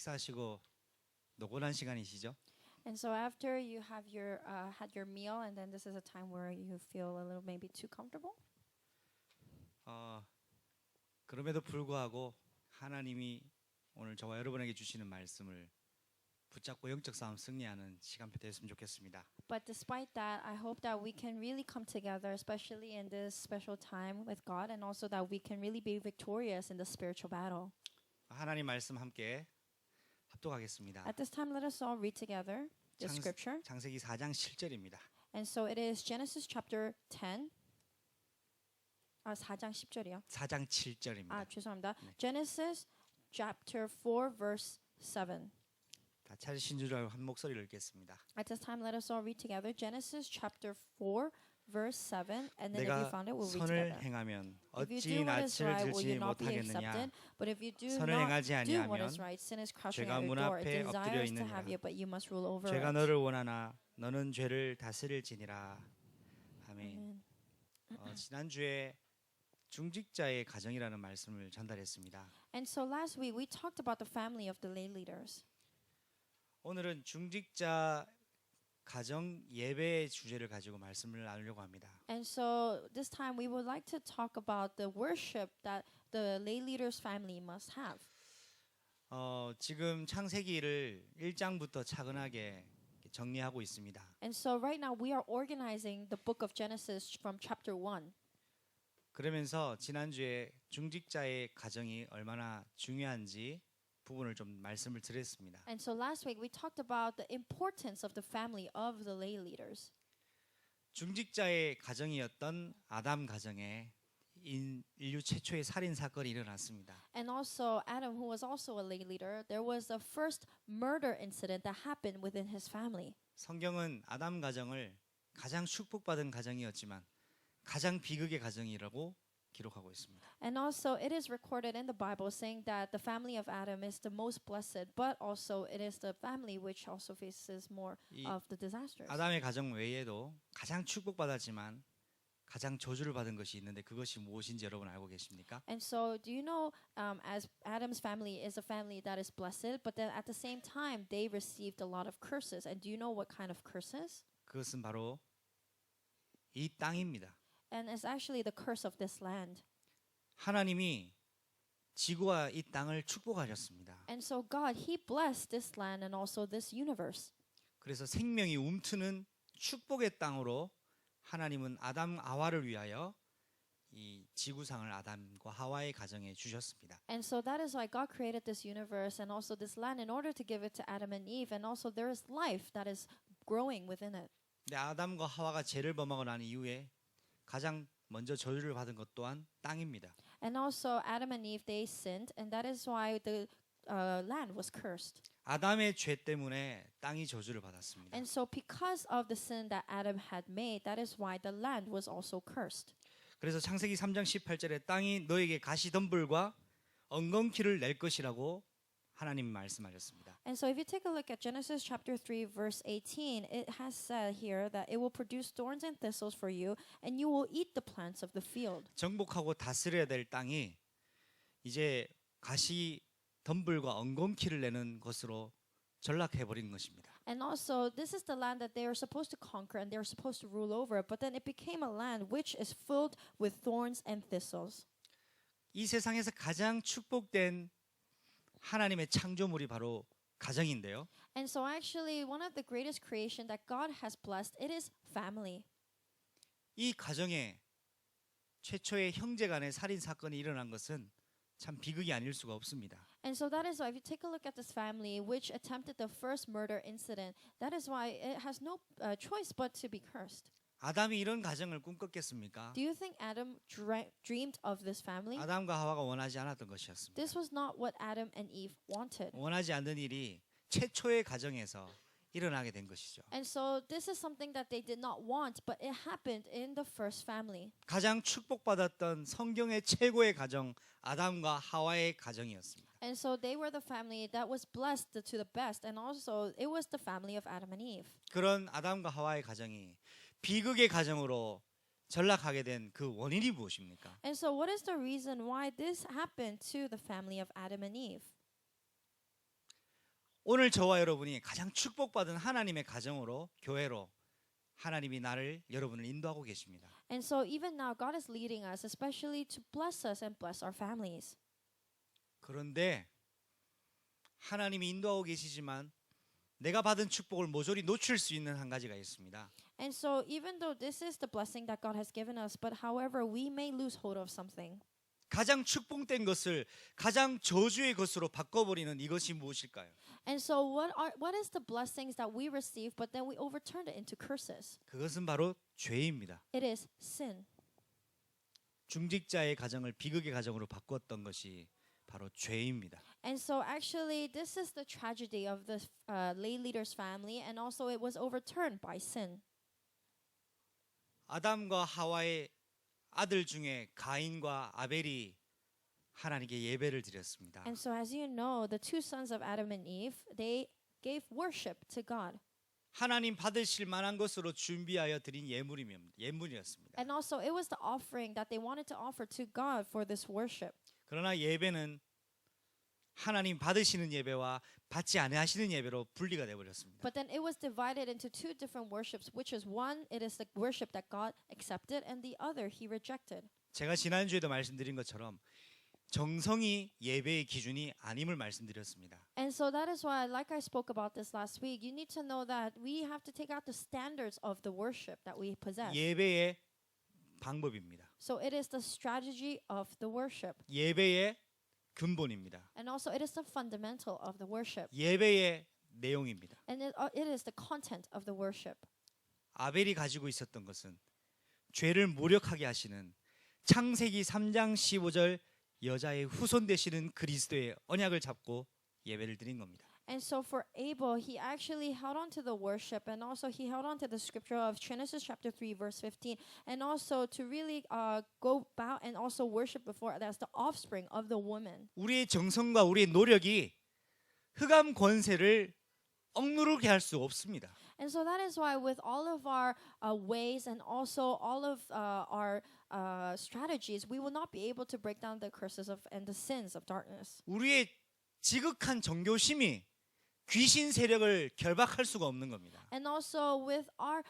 식사하시고 노곤한 시간이시죠? And so after you have your had your meal, and then this is a time where you feel a little maybe too comfortable. 그럼에도 불구하고 하나님이 오늘 저와 여러분에게 주시는 말씀을 붙잡고 영적 싸움 승리하는 시간표 되었으면 좋겠습니다. But despite that, I hope that we can really come together, especially in this special time with God, and also that we can really be victorious in the spiritual battle. 하나님 말씀 함께 합독하겠습니다. At this time, let us all read together the scripture. 창세기 4장 7절입니다. And so it is Genesis chapter 10. 4장 10절이요. 4장 7절입니다. 죄송합니다. Genesis chapter 4 verse 7. 다 찾으신 줄 알고 한 목소리를 읽겠습니다. At this time, let us all read together Genesis chapter 4 verse 7. And then if you 내가 found it, we'll read 선을 together. 행하면 If you 어찌 do what is 낯을 right, will you 들지 not be 못하겠느냐? accepted? But if you do 선을 not 행하지 do what 아니하면 is right, sin is crouching 죄가 at 문 your door. It 앞에 엎드려 desires to 있느니라. have you, but you must rule over 죄가 it. 너를 원하나 너는 죄를 다스릴지니라. 아멘. Amen. 지난주에 중직자의 가정이라는 말씀을 전달했습니다. And so last week we talked about the family of the lay leaders. 오늘은 중직자 가정 예배의 주제를 가지고 말씀을 나누려고 합니다. And so this time we would like to talk about the worship that the lay leaders' family must have. 지금 창세기를 1장부터 차근하게 정리하고 있습니다. And so right now we are organizing the book of Genesis from chapter 1. 그러면서 지난주에 중직자의 가정이 얼마나 중요한지 부분을 좀 말씀을 드렸습니다. And so last week we talked about the importance of the family of the lay leaders. 중직자의 가정이었던 아담 가정에 인류 최초의 살인 사건이 일어났습니다. And also Adam, who was also a lay leader, there was the first murder incident that happened within his family. 성경은 아담 가정을 가장 축복받은 가정이었지만 가장 비극의 가정이라고 기록하고 있습니다. And also it is recorded in the Bible saying that the family of Adam is the most blessed, but also it is the family which also faces more of the disasters. 아담의 가정 외에도 가장 축복받았지만 가장 저주를 받은 것이 있는데 그것이 무엇인지 여러분 알고 계십니까? And so do you know as Adam's family is a family that is blessed, but then at the same time they received a lot of curses. And do you know what kind of curses? 그것은 바로 이 땅입니다. And it's actually the curse of this land. 하나님이 지구와 이 땅을 축복하셨습니다. And so God, He blessed this land and also this universe. 그래서 생명이 움트는 축복의 땅으로 하나님은 아담 하와를 위하여 이 지구상을 아담과 하와의 가정에 주셨습니다. And so that is why God created this universe and also this land in order to give it to Adam and Eve. And also there is life that is growing within it. 근데 아담과 하와가 죄를 범하고 난 이후에 가장 먼저 저주를 받은 것 또한 땅입니다. And also Adam and Eve, they sinned, and that is why the land was cursed. 아담의 죄 때문에 땅이 저주를 받았습니다. And so because of the sin that Adam had made, that is why the land was also cursed. 그래서 창세기 3장 18절에 땅이 너에게 가시덤불과 엉겅퀴를 낼 것이라고 하나님 말씀하셨습니다. And so if you take a look at Genesis chapter 3 verse 18, it has said here that it will produce thorns and thistles for you, and you will eat the plants of the field. 정복하고 다스려야 될 땅이 이제 가시덤불과 엉겅퀴를 내는 것으로 전락해 버린 것입니다. And also, this is the land that they are supposed to conquer and they are supposed to rule over, but then it became a land which is filled with thorns and thistles. 이 세상에서 가장 축복된 하나님의 창조물이 바로 가정인데요. And so actually, one of the greatest creation that God has blessed, it is family. 이 가정에 최초의 형제간의 살인 사건이 일어난 것은 참 비극이 아닐 수가 없습니다. And so that is why if you take a look at this family which attempted the first murder incident, that is why it has no choice but to be cursed. 아담이 이런 가정을 꿈꿨겠습니까? Do you think Adam dreamed of this family? 아담과 하와가 원하지 않았던 것이었습니다. This was not what Adam and Eve wanted. 원하지 않는 일이 최초의 가정에서 일어나게 된 것이죠. And so this is something that they did not want, but it happened in the first family. 가장 축복받았던 성경의 최고의 가정 아담과 하와의 가정이었습니다. And so they were the family that was blessed to the best, and also it was the family of Adam and Eve. 그런 아담과 하와의 가정이 비극의 가정으로 전락하게 된 그 원인이 무엇입니까? And so what is the reason why this happened to the family of Adam and Eve? 오늘 저와 여러분이 가장 축복받은 하나님의 가정으로 교회로 하나님이 나를 여러분을 인도하고 계십니다. And so even now God is leading us, especially to bless us and bless our families. 그런데 하나님이 인도하고 계시지만 내가 받은 축복을 모조리 놓칠 수 있는 한 가지가 있습니다. And so even though this is the blessing that God has given us, but however we may lose hold of something. 가장 축복된 것을 가장 저주의 것으로 바꿔버리는 이것이 무엇일까요? And so what is the blessings that we receive, but then we overturn it into curses? 그것은 바로 죄입니다. It is sin. 중직자의 가정을 비극의 가정으로 바꿨던 것이 바로 죄입니다. And so actually this is the tragedy of the lay leader's family, and also it was overturned by sin. 아담과 하와의 아들 중에 가인과 아벨이 하나님께 예배를 드렸습니다. And so as you know, the two sons of Adam and Eve, they gave worship to God. 하나님 받으실 만한 것으로 준비하여 드린 예물이었습니다. And also it was the offering that they wanted to offer to God for this worship. 그러나 예배는 하나님 받으시는 예배와 받지 아니하시는 예배로 분리가 되어 버렸습니다. But then it was divided into two different worships, which is one, it is the worship that God accepted, and the other he rejected. 제가 지난주에도 말씀드린 것처럼 정성이 예배의 기준이 아님을 말씀드렸습니다. And so that is why, like I spoke about this last week, you need to know that we have to take out the standards of the worship that we possess. 예배의 방법입니다. So it is the strategy of the worship. 예배의 근본입니다. And also it is the fundamental of the worship. 예배의 내용입니다. And it is the content of the worship. 아벨이 가지고 있었던 것은 죄를 무력하게 하시는 창세기 3장 15절 여자의 후손 되시는 그리스도의 언약을 잡고 예배를 드린 겁니다. And so for Abel, he actually held on to the worship, and also he held on to the scripture of Genesis chapter 3 verse 15, and also to really go bow and also worship before that's the offspring of the woman. 우리의 정성과 우리의 노력이 흑암 권세를 억누르게 할 수 없습니다. And so that is why with all of our ways and also all of our strategies, we will not be able to break down the curses of and the sins of darkness. 우리의 지극한 정교심이 귀신 세력을 결박할 수가 없는 겁니다. And also with our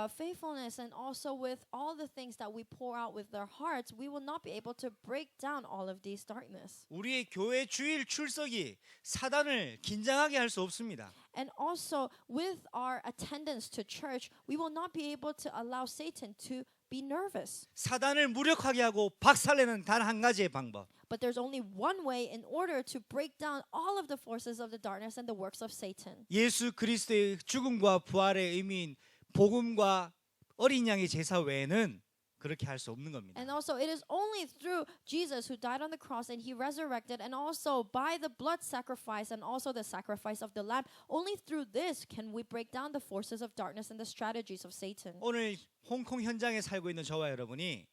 faithfulness and also with all the things that we pour out with our hearts, we will not be able to break down all of these darkness. 우리의 교회 주일 출석이 사단을 긴장하게 할 수 없습니다. And also with our attendance to church, we will not be able to allow Satan to be nervous. 사단을 무력하게 하고 박살내는 단 한 가지의 방법. But there's only one way in order to break down all of the forces of the darkness and the works of Satan. 예수 그리스도의 죽음과 부활의 의미인 복음과 어린 양의 제사 외에는 그렇게 할 수 없는 겁니다. And also it is only through Jesus who died on the cross and he resurrected, and also by the blood sacrifice and also the sacrifice of the lamb, only through this can we break down the forces of darkness and the strategies of Satan. 오늘 홍콩 현장에 살고 있는 저와 여러분이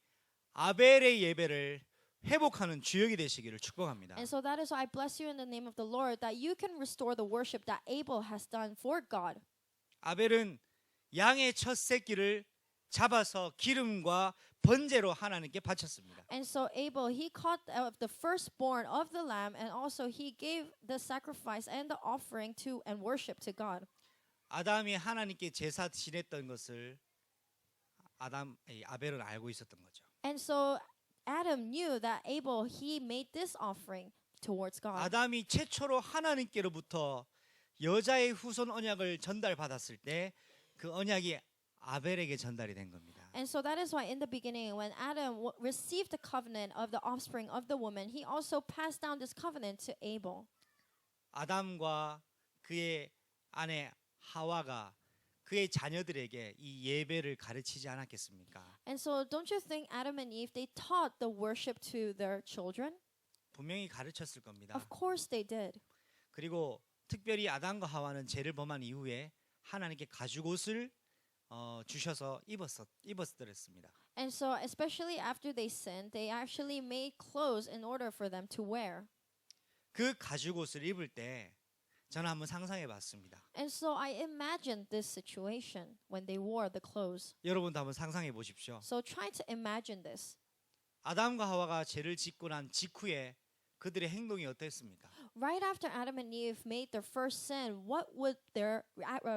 아벨의 예배를 회복하는 주역이 되시기를 축복합니다. And so that is why I bless you in the name of the Lord, that you can restore the worship that Abel has done for God. 아벨은 양의 첫 새끼를 잡아서 기름과 번제로 하나님께 바쳤습니다. And so Abel, he caught the firstborn of the lamb, and also he gave the sacrifice and the offering to and worship to God. 아담이 하나님께 제사 지냈던 것을 아벨은 알고 있었던 거죠. And so Adam knew that Abel, he made this offering towards God. 아담이 최초로 하나님께로부터 여자의 후손 언약을 전달받았을 때 그 언약이 아벨에게 전달이 된 겁니다. And so that is why in the beginning, when Adam received the covenant of the offspring of the woman, he also passed down this covenant to Abel. 아담과 그의 아내 하와가 그의 자녀들에게 이 예배를 가르치지 않았겠습니까? And so don't you think Adam and Eve, they taught the worship to their children? 분명히 가르쳤을 겁니다. Of course they did. 그리고 특별히 아담과 하와는 죄를 범한 이후에 하나님께 가죽옷을 주셔서 입었더랬습니다. And so especially after they sinned, they actually made clothes in order for them to wear. 그 가죽옷을 입을 때 저는 한번 상상해 봤습니다. And so I imagined this situation when they wore the clothes. 여러분도 한번 상상해 보십시오. So try to imagine this. 아담과 하와가 죄를 짓고 난 직후에 그들의 행동이 어땠습니까? right after Adam and Eve made their first sin, what would their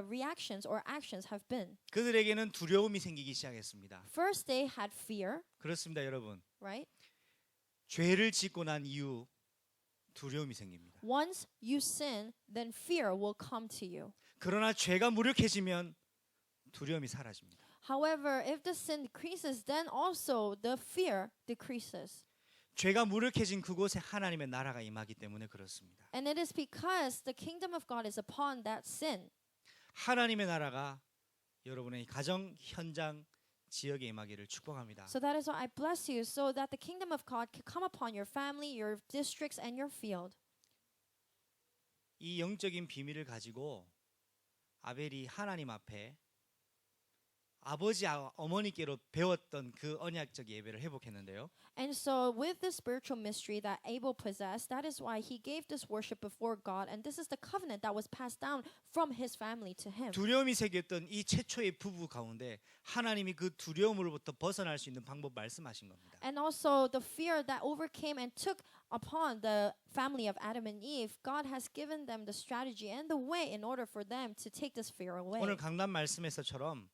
reactions or actions have been? 그들에게는 두려움이 생기기 시작했습니다. First, they had fear, 그렇습니다, 여러분. right? 죄를 짓고 난 이후 두려움이 생깁니다. Once you sin, then fear will come to you. 그러나 죄가 무력해지면 두려움이 사라집니다. However, if the sin decreases, then also the fear decreases. 죄가 무력해진 그곳에 하나님의 나라가 임하기 때문에 그렇습니다. And it is because the kingdom of God is upon that sin. 하나님의 나라가 여러분의 가정, 현장, 지역에 임하기를 축복합니다. So that is why I bless you, so that the kingdom of God can come upon your family, your districts, and your field. 이 영적인 비밀을 가지고 아벨이 하나님 앞에 아버지 어머니께로 배웠던 그 언약적 예배를 회복했는데요. And so with the spiritual mystery that Abel possessed, that is why he gave this worship before God, and this is the covenant that was passed down from his family to him. 두려움이 새겼던 이 최초의 부부 가운데 하나님이 그 두려움으로부터 벗어날 수 있는 방법 말씀하신 겁니다. And also the fear that overcame and took upon the family of Adam and Eve, God has given them the strategy and the way in order for them to take this fear away. 오늘 강단 말씀에서처럼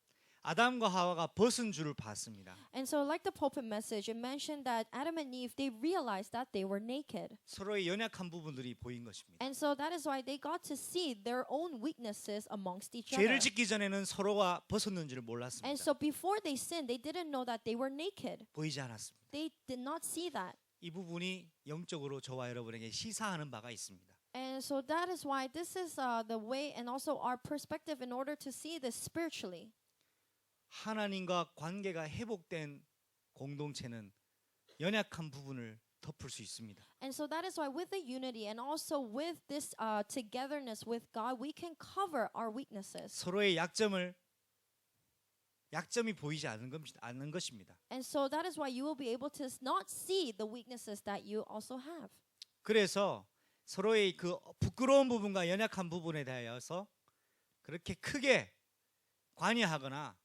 아담과 하와가 벗은 줄을 봤습니다. And so like the pulpit message, it mentioned that Adam and Eve, they realized that they were naked. 서로의 연약한 부분들이 보인 것입니다. And so that is why they got to see their own weaknesses amongst each other. 죄를 짓기 전에는 서로가 벗었는지를 몰랐습니다. And so before they sinned, they didn't know that they were naked. 보이지 않았습니다. They did not see that. 이 부분이 영적으로 저와 여러분에게 시사하는 바가 있습니다. And so that is why this is the way and also our perspective in order to see this spiritually. 하나님과 관계가 회복된 공동체는 연약한 부분을 덮을 수 있습니다. And so that is why with the unity and also with this togetherness with God, we can cover our weaknesses. 서로의 약점이 보이지 않는 것입니다. And so that is why you will be able to not see the weaknesses that you also have. 그래서 서로의 그 부끄러운 부분과 연약한 부분에 대하여서 그렇게 크게 관여하거나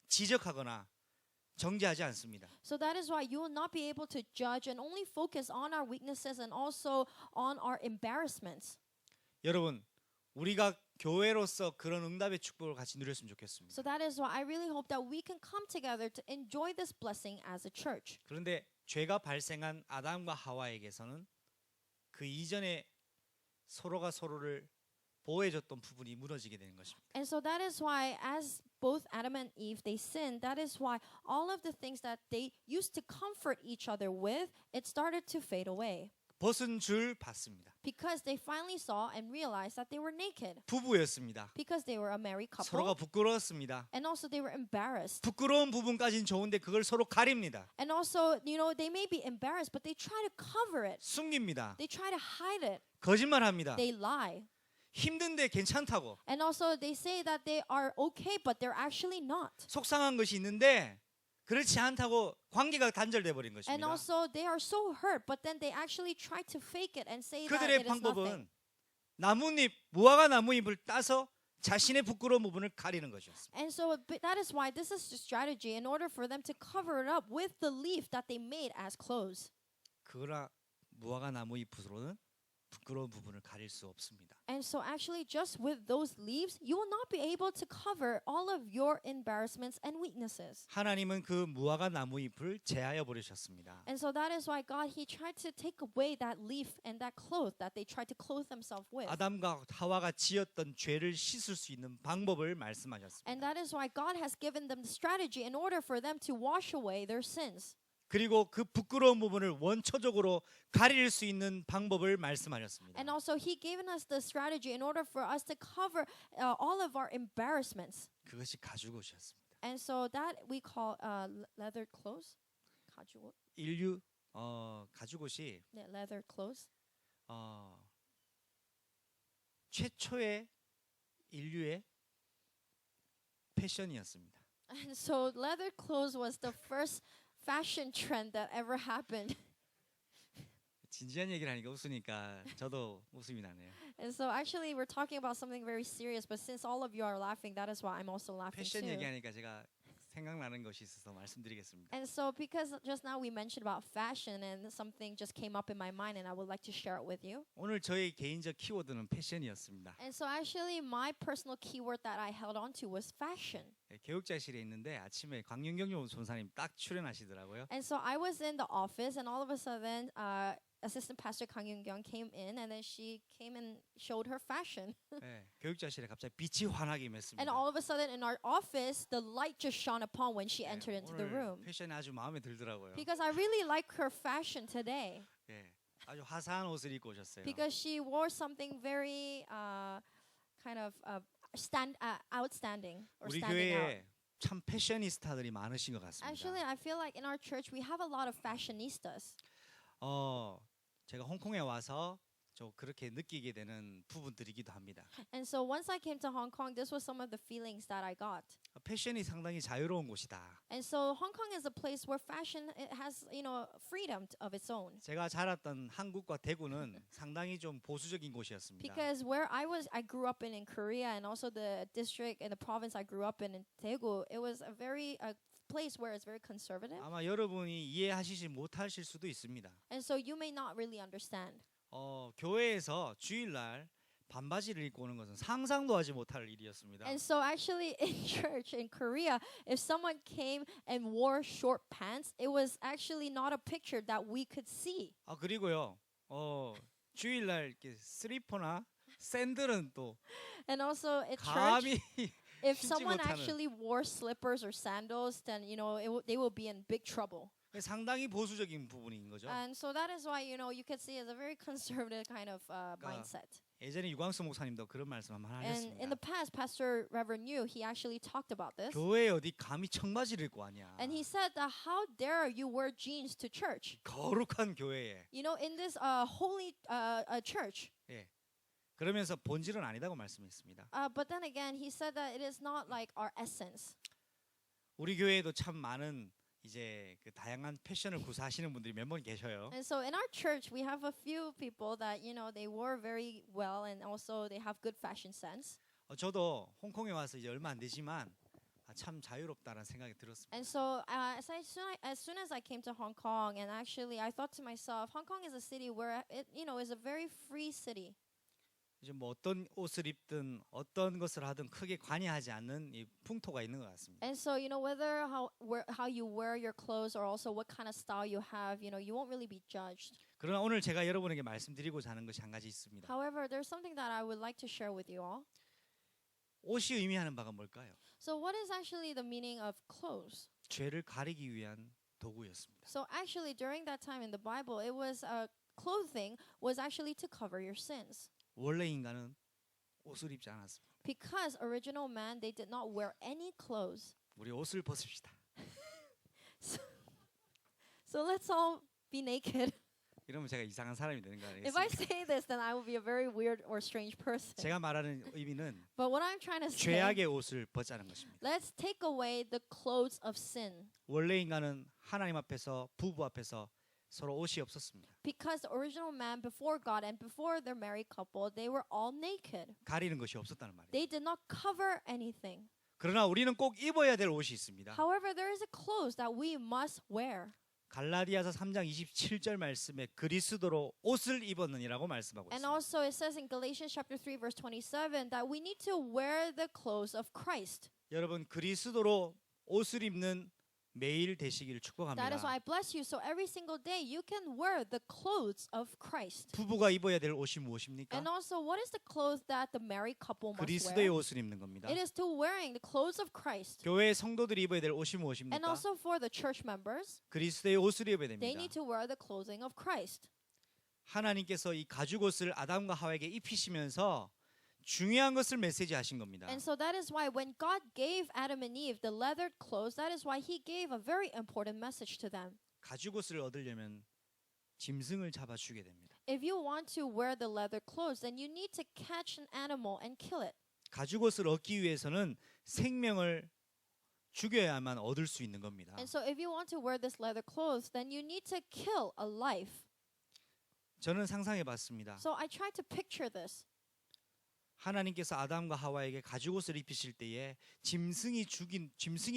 지적하거나 정죄하지 않습니다. So that is why you will not be able to judge and only focus on our weaknesses and also on our embarrassments. 여러분, 우리가 교회로서 그런 응답의 축복을 같이 누렸으면 좋겠습니다. So that is why I really hope that we can come together to enjoy this blessing as a church. 그런데 죄가 발생한 아담과 하와에게서는 그 이전에 서로가 서로를 보호해줬던 부분이 무너지게 되는 것입니다. And so that is why as both Adam and Eve they sinned, that is why all of the things that they used to comfort each other with, it started to fade away. 벗은 줄 봤습니다. Because they finally saw and realized that they were naked. 부부였습니다. Because they were a married couple. 서로가 부끄러웠습니다. And also they were embarrassed. 부끄러운 부분까지는 좋은데 그걸 서로 가립니다. And also, you know, they may be embarrassed, but they try to cover it. 숨깁니다. They try to hide it. 거짓말합니다. They lie. 힘든데 괜찮다고. And also they say that they are okay, but they're actually not. 속상한 것이 있는데 그렇지 않다고 관계가 단절돼 버린 And 것입니다. also they are so hurt, but then they actually try to fake it and say that 그들의 it is nothing. 방법은 무화과 나무잎을 따서 자신의 부끄러운 부분을 가리는 것이었습니다. And so that is why this is the strategy in order for them to cover it up with the leaf that they made as clothes. 그러나 무화과 나무잎으로는 부끄러운 부분을 가릴 수 없습니다. And so actually just with those leaves, you will not be able to cover all of your embarrassments and weaknesses. 하나님은 그 무화과 나무잎을 제하여 버리셨습니다. And so that is why God, He tried to take away that leaf and that cloth that they tried to clothe themselves with. 아담과 하와가 지었던 죄를 씻을 수 있는 방법을 말씀하셨습니다. And that is why God has given them the strategy in order for them to wash away their sins. 그리고 그 부끄러운 부분을 원초적으로 가릴 수 있는 방법을 말씀하셨습니다. And also He given us the strategy in order for us to cover all of our embarrassments. 그것이 가죽옷이었습니다. And so that we call leather clothes. 가죽옷. 가죽옷이 Yeah, leather clothes. 최초의 인류의 패션이었습니다. And so leather clothes was the first fashion trend that ever happened. 진지한 얘기를 하니까 웃으니까 저도 웃음이 나네요. And so actually we're talking about something very serious, but since all of you are laughing, that is why I'm also laughing 패션 too. 얘기하니까 제가 생각나는 것이 있어서 말씀드리겠습니다. And so, because just now we mentioned about fashion, and something just came up in my mind, and I would like to share it with you. 오늘 저의 개인적 키워드는 패션이었습니다. And so, actually, my personal keyword that I held on to was fashion. 예, 교육자실에 있는데 아침에 광윤경 전사님 딱 출연하시더라고요. And so, I was in the office, and all of a sudden, Assistant Pastor Kang Yoon-kyung came in, and then she came and showed her fashion. 예, 교육자실에 갑자기 빛이 환하게 맺습니다. And all of a sudden, in our office, the light just shone upon when she 예, entered into the 오늘 room. 패션이 아주 마음에 들더라고요. Because I really like her fashion today. 예, 아주 화사한 옷을 입고 오셨어요. Because she wore something very kind of outstanding or 우리 standing out. 교회에 참 패셔니스타들이 많으신 것 같습니다. Actually, I feel like in our church we have a lot of fashionistas. 제가 홍콩에 와서 좀 그렇게 느끼게 되는 부분들이기도 합니다. And so once I came to Hong Kong, this was some of the feelings that I got. 패션이 상당히 자유로운 곳이다. And so Hong Kong is a place where fashion it has, freedom of its own. 제가 자랐던 한국과 대구는 상당히 좀 보수적인 곳이었습니다. Because where I grew up in Korea, and also the district and the province I grew up in Daegu, it was a very place where it's very conservative. 아마 여러분이 이해하시지 못하실 수도 있습니다. And so you may not really understand. 교회에서 주일날 반바지를 입고 오는 것은 상상도 하지 못할 일이었습니다. And so actually in church in Korea, if someone came and wore short pants, it was actually not a picture that we could see. 그리고요. 주일날 이렇게 슬리퍼나 샌들은 또 And also at church, 감히 if 신지 someone 못하는. actually wore slippers or sandals, then they will be in big trouble. 상당히 보수적인 부분인 거죠. And so that is why you could see it's a very conservative kind of mindset. 예전에 유광수 목사님도 그런 말씀 한번 And in the 하셨습니다. past, Pastor Reverend Yu, he actually talked about this. 교회에 어디 감히 청바지를 입고 왔냐. And he said that how dare you wear jeans to church? 거룩한 교회에. In this holy church. 예. 그러면서 본질은 아니다고 말씀했습니다. But then again, he said that it is not like our essence. 우리 교회에도 참 많은 이제 그 다양한 패션을 구사하시는 분들이 몇 분 계셔요. And so in our church, we have a few people that they wear very well, and also they have good fashion sense. 저도 홍콩에 와서 이제 얼마 안 되지만 참 자유롭다라는 생각이 들었습니다. And so as soon as I came to Hong Kong, and actually I thought to myself, Hong Kong is a city where it is a very free city. 이제 뭐 어떤 옷을 입든 어떤 것을 하든 크게 관여하지 않는 이 풍토가 있는 것 같습니다. And so whether how you wear your clothes, or also what kind of style you have, you won't really be judged. 그러나 오늘 제가 여러분에게 말씀드리고자 하는 것이 한 가지 있습니다. However, there's something that I would like to share with you all. 옷이 의미하는 바가 뭘까요? So what is actually the meaning of clothes? 죄를 가리기 위한 도구였습니다. So actually during that time in the Bible, it was clothing was actually to cover your sins. 원래 인간은 옷을 입지 않았습니다. Because original man, they did not wear any clothes. 우리 옷을 벗읍시다. So let's all be naked. 이러면 제가 이상한 사람이 되는 거 If I 아니겠습니까? say this, then I will be a very weird or strange person. 제가 말하는 의미는 But what I'm trying to say, 죄악의 옷을 벗자는 것입니다. let's take away the clothes of sin. 원래 인간은 하나님 앞에서 부부 앞에서 서로 옷이 없었습니다. Because the original man before God and before their married couple, they were all naked. 가리는 것이 없었다는 말이에요. They did not cover anything. 그러나 우리는 꼭 입어야 될 옷이 있습니다. However, there is a clothes that we must wear. 갈라디아서 3장 27절 말씀에 그리스도로 옷을 입었느니라고 말씀하고 And 있습니다. also it says in Galatians chapter 3 verse 27 that we need to wear the clothes of Christ. 여러분 그리스도로 옷을 입는 매일 되시기를 That is 축복합니다. why I bless you. So every single day you can wear the clothes of Christ. 부부가 입어야 될 옷이 무엇입니까? And also what is the clothes that the married couple must 그리스도의 wear? 옷을 입는 겁니다. It is to wearing the clothes of Christ. 교회 성도들이 입어야 될 옷이 And 무엇입니까? also for the church members, 그리스도의 옷을 입어야 they need 됩니다. to wear the clothing of Christ. 하나님께서 이 가죽 옷을 아담과 하와에게 입히시면서 중요한 것을 메시지하신 겁니다. And so that is why when God gave Adam and Eve the leathered clothes, that is why he gave a very important message to them. 가죽 옷을 얻으려면 짐승을 잡아주게 됩니다. If you want to wear the leather clothes, then you need to catch an animal and kill it. 가죽 옷을 얻기 위해서는 생명을 죽여야만 얻을 수 있는 겁니다. And so if you want to wear this leather clothes, then you need to kill a life. 저는 상상해 봤습니다. So I tried to picture this. 하나님께서 아담과 하와에게 가죽옷을 입히실 때에 짐승이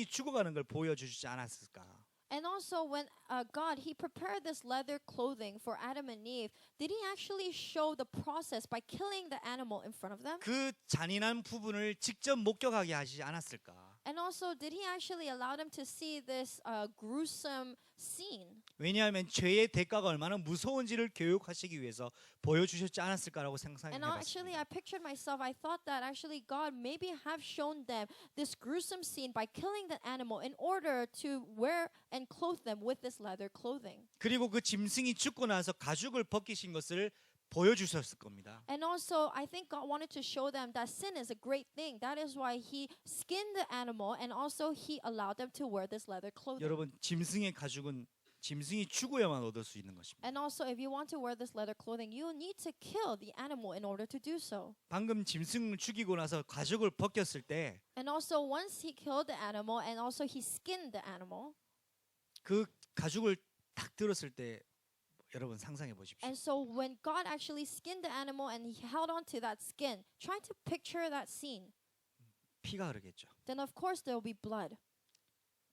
죽어가는 걸 보여주시지 않았을까? And also, when God he prepared this leather clothing for Adam and Eve, did He actually show the process by killing the animal in front of them? 그 잔인한 부분을 직접 목격하게 하시지 않았을까? And also, did He actually allow them to see this gruesome scene? 왜냐하면 죄의 대가가 얼마나 무서운지를 교육하시기 위해서 보여주셨지 않았을까라고 And actually, 생각해봤습니다. I pictured myself. I thought that actually God maybe have shown them this gruesome scene by killing the animal in order to wear and clothe them with this leather clothing. 그리고 그 짐승이 죽고 나서 가죽을 벗기신 것을 보여주셨을 겁니다. And also, I think God wanted to show them that sin is a great thing. That is why He skinned the animal, and also He allowed them to wear this leather clothing. 여러분, 짐승의 가죽은 짐승이 죽어야만 얻을 수 있는 것입니다. And also, if you want to wear this leather clothing, you need to kill the animal in order to do so. 방금 짐승을 죽이고 나서 가죽을 벗겼을 때 And also, once He killed the animal, and also He skinned the animal. 그 가죽을 딱 들었을 때 여러분 상상해 보십시오. And so, when God actually skinned the animal and He held onto that skin, try to picture that scene. 피가 흐르겠죠. Then, of course, there will be blood.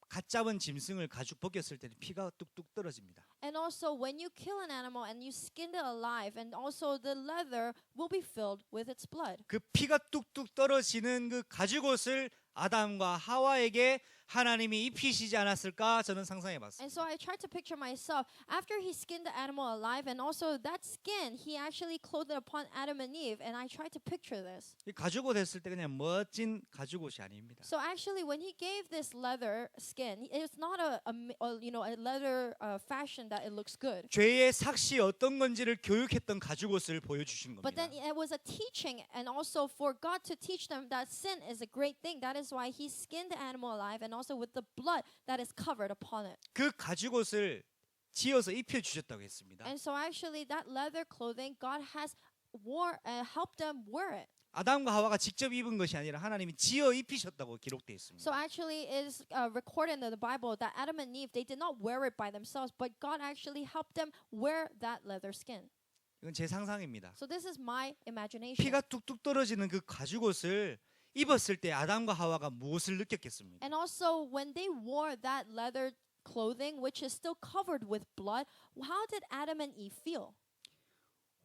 갓 잡은 짐승을 가죽 벗겼을 때는 피가 뚝뚝 떨어집니다. And also, when you kill an animal and you skin it alive, and also the leather will be filled with its blood. 그 피가 뚝뚝 떨어지는 그 가죽옷을 아담과 하와에게 하나님이 입히시지 않았을까 저는 상상해 봤습니다. And so I tried to picture myself after He skinned the animal alive, and also that skin He actually clothed it upon Adam and Eve, and I tried to picture this. 이 가죽옷 했을 때 그냥 멋진 가죽옷이 아닙니다. So actually, when He gave this leather skin, it's not a leather fashion that it looks good. 죄의 삭시 어떤 건지를 교육했던 가죽옷을 보여주신 But 겁니다. then it was a teaching, and also for God to teach them that sin is a great thing. That is why He skinned the animal alive, and also with the blood that is covered upon it. 그 가죽옷을 지어서 입혀 주셨다고 했습니다. And so actually, that leather clothing, God has helped them wear it. 아담과 하와가 직접 입은 것이 아니라 하나님이 지어 입히셨다고 기록되어 있습니다. So actually, it is recorded in the Bible that Adam and Eve, they did not wear it by themselves, but God actually helped them wear that leather skin. 이건 제 상상입니다. So this is my imagination. 피가 뚝뚝 떨어지는 그 가죽옷을 입었을 때 아담과 하와가 무엇을 느꼈겠습니까? And also, when they wore that leather clothing, which is still covered with blood, how did Adam and Eve feel?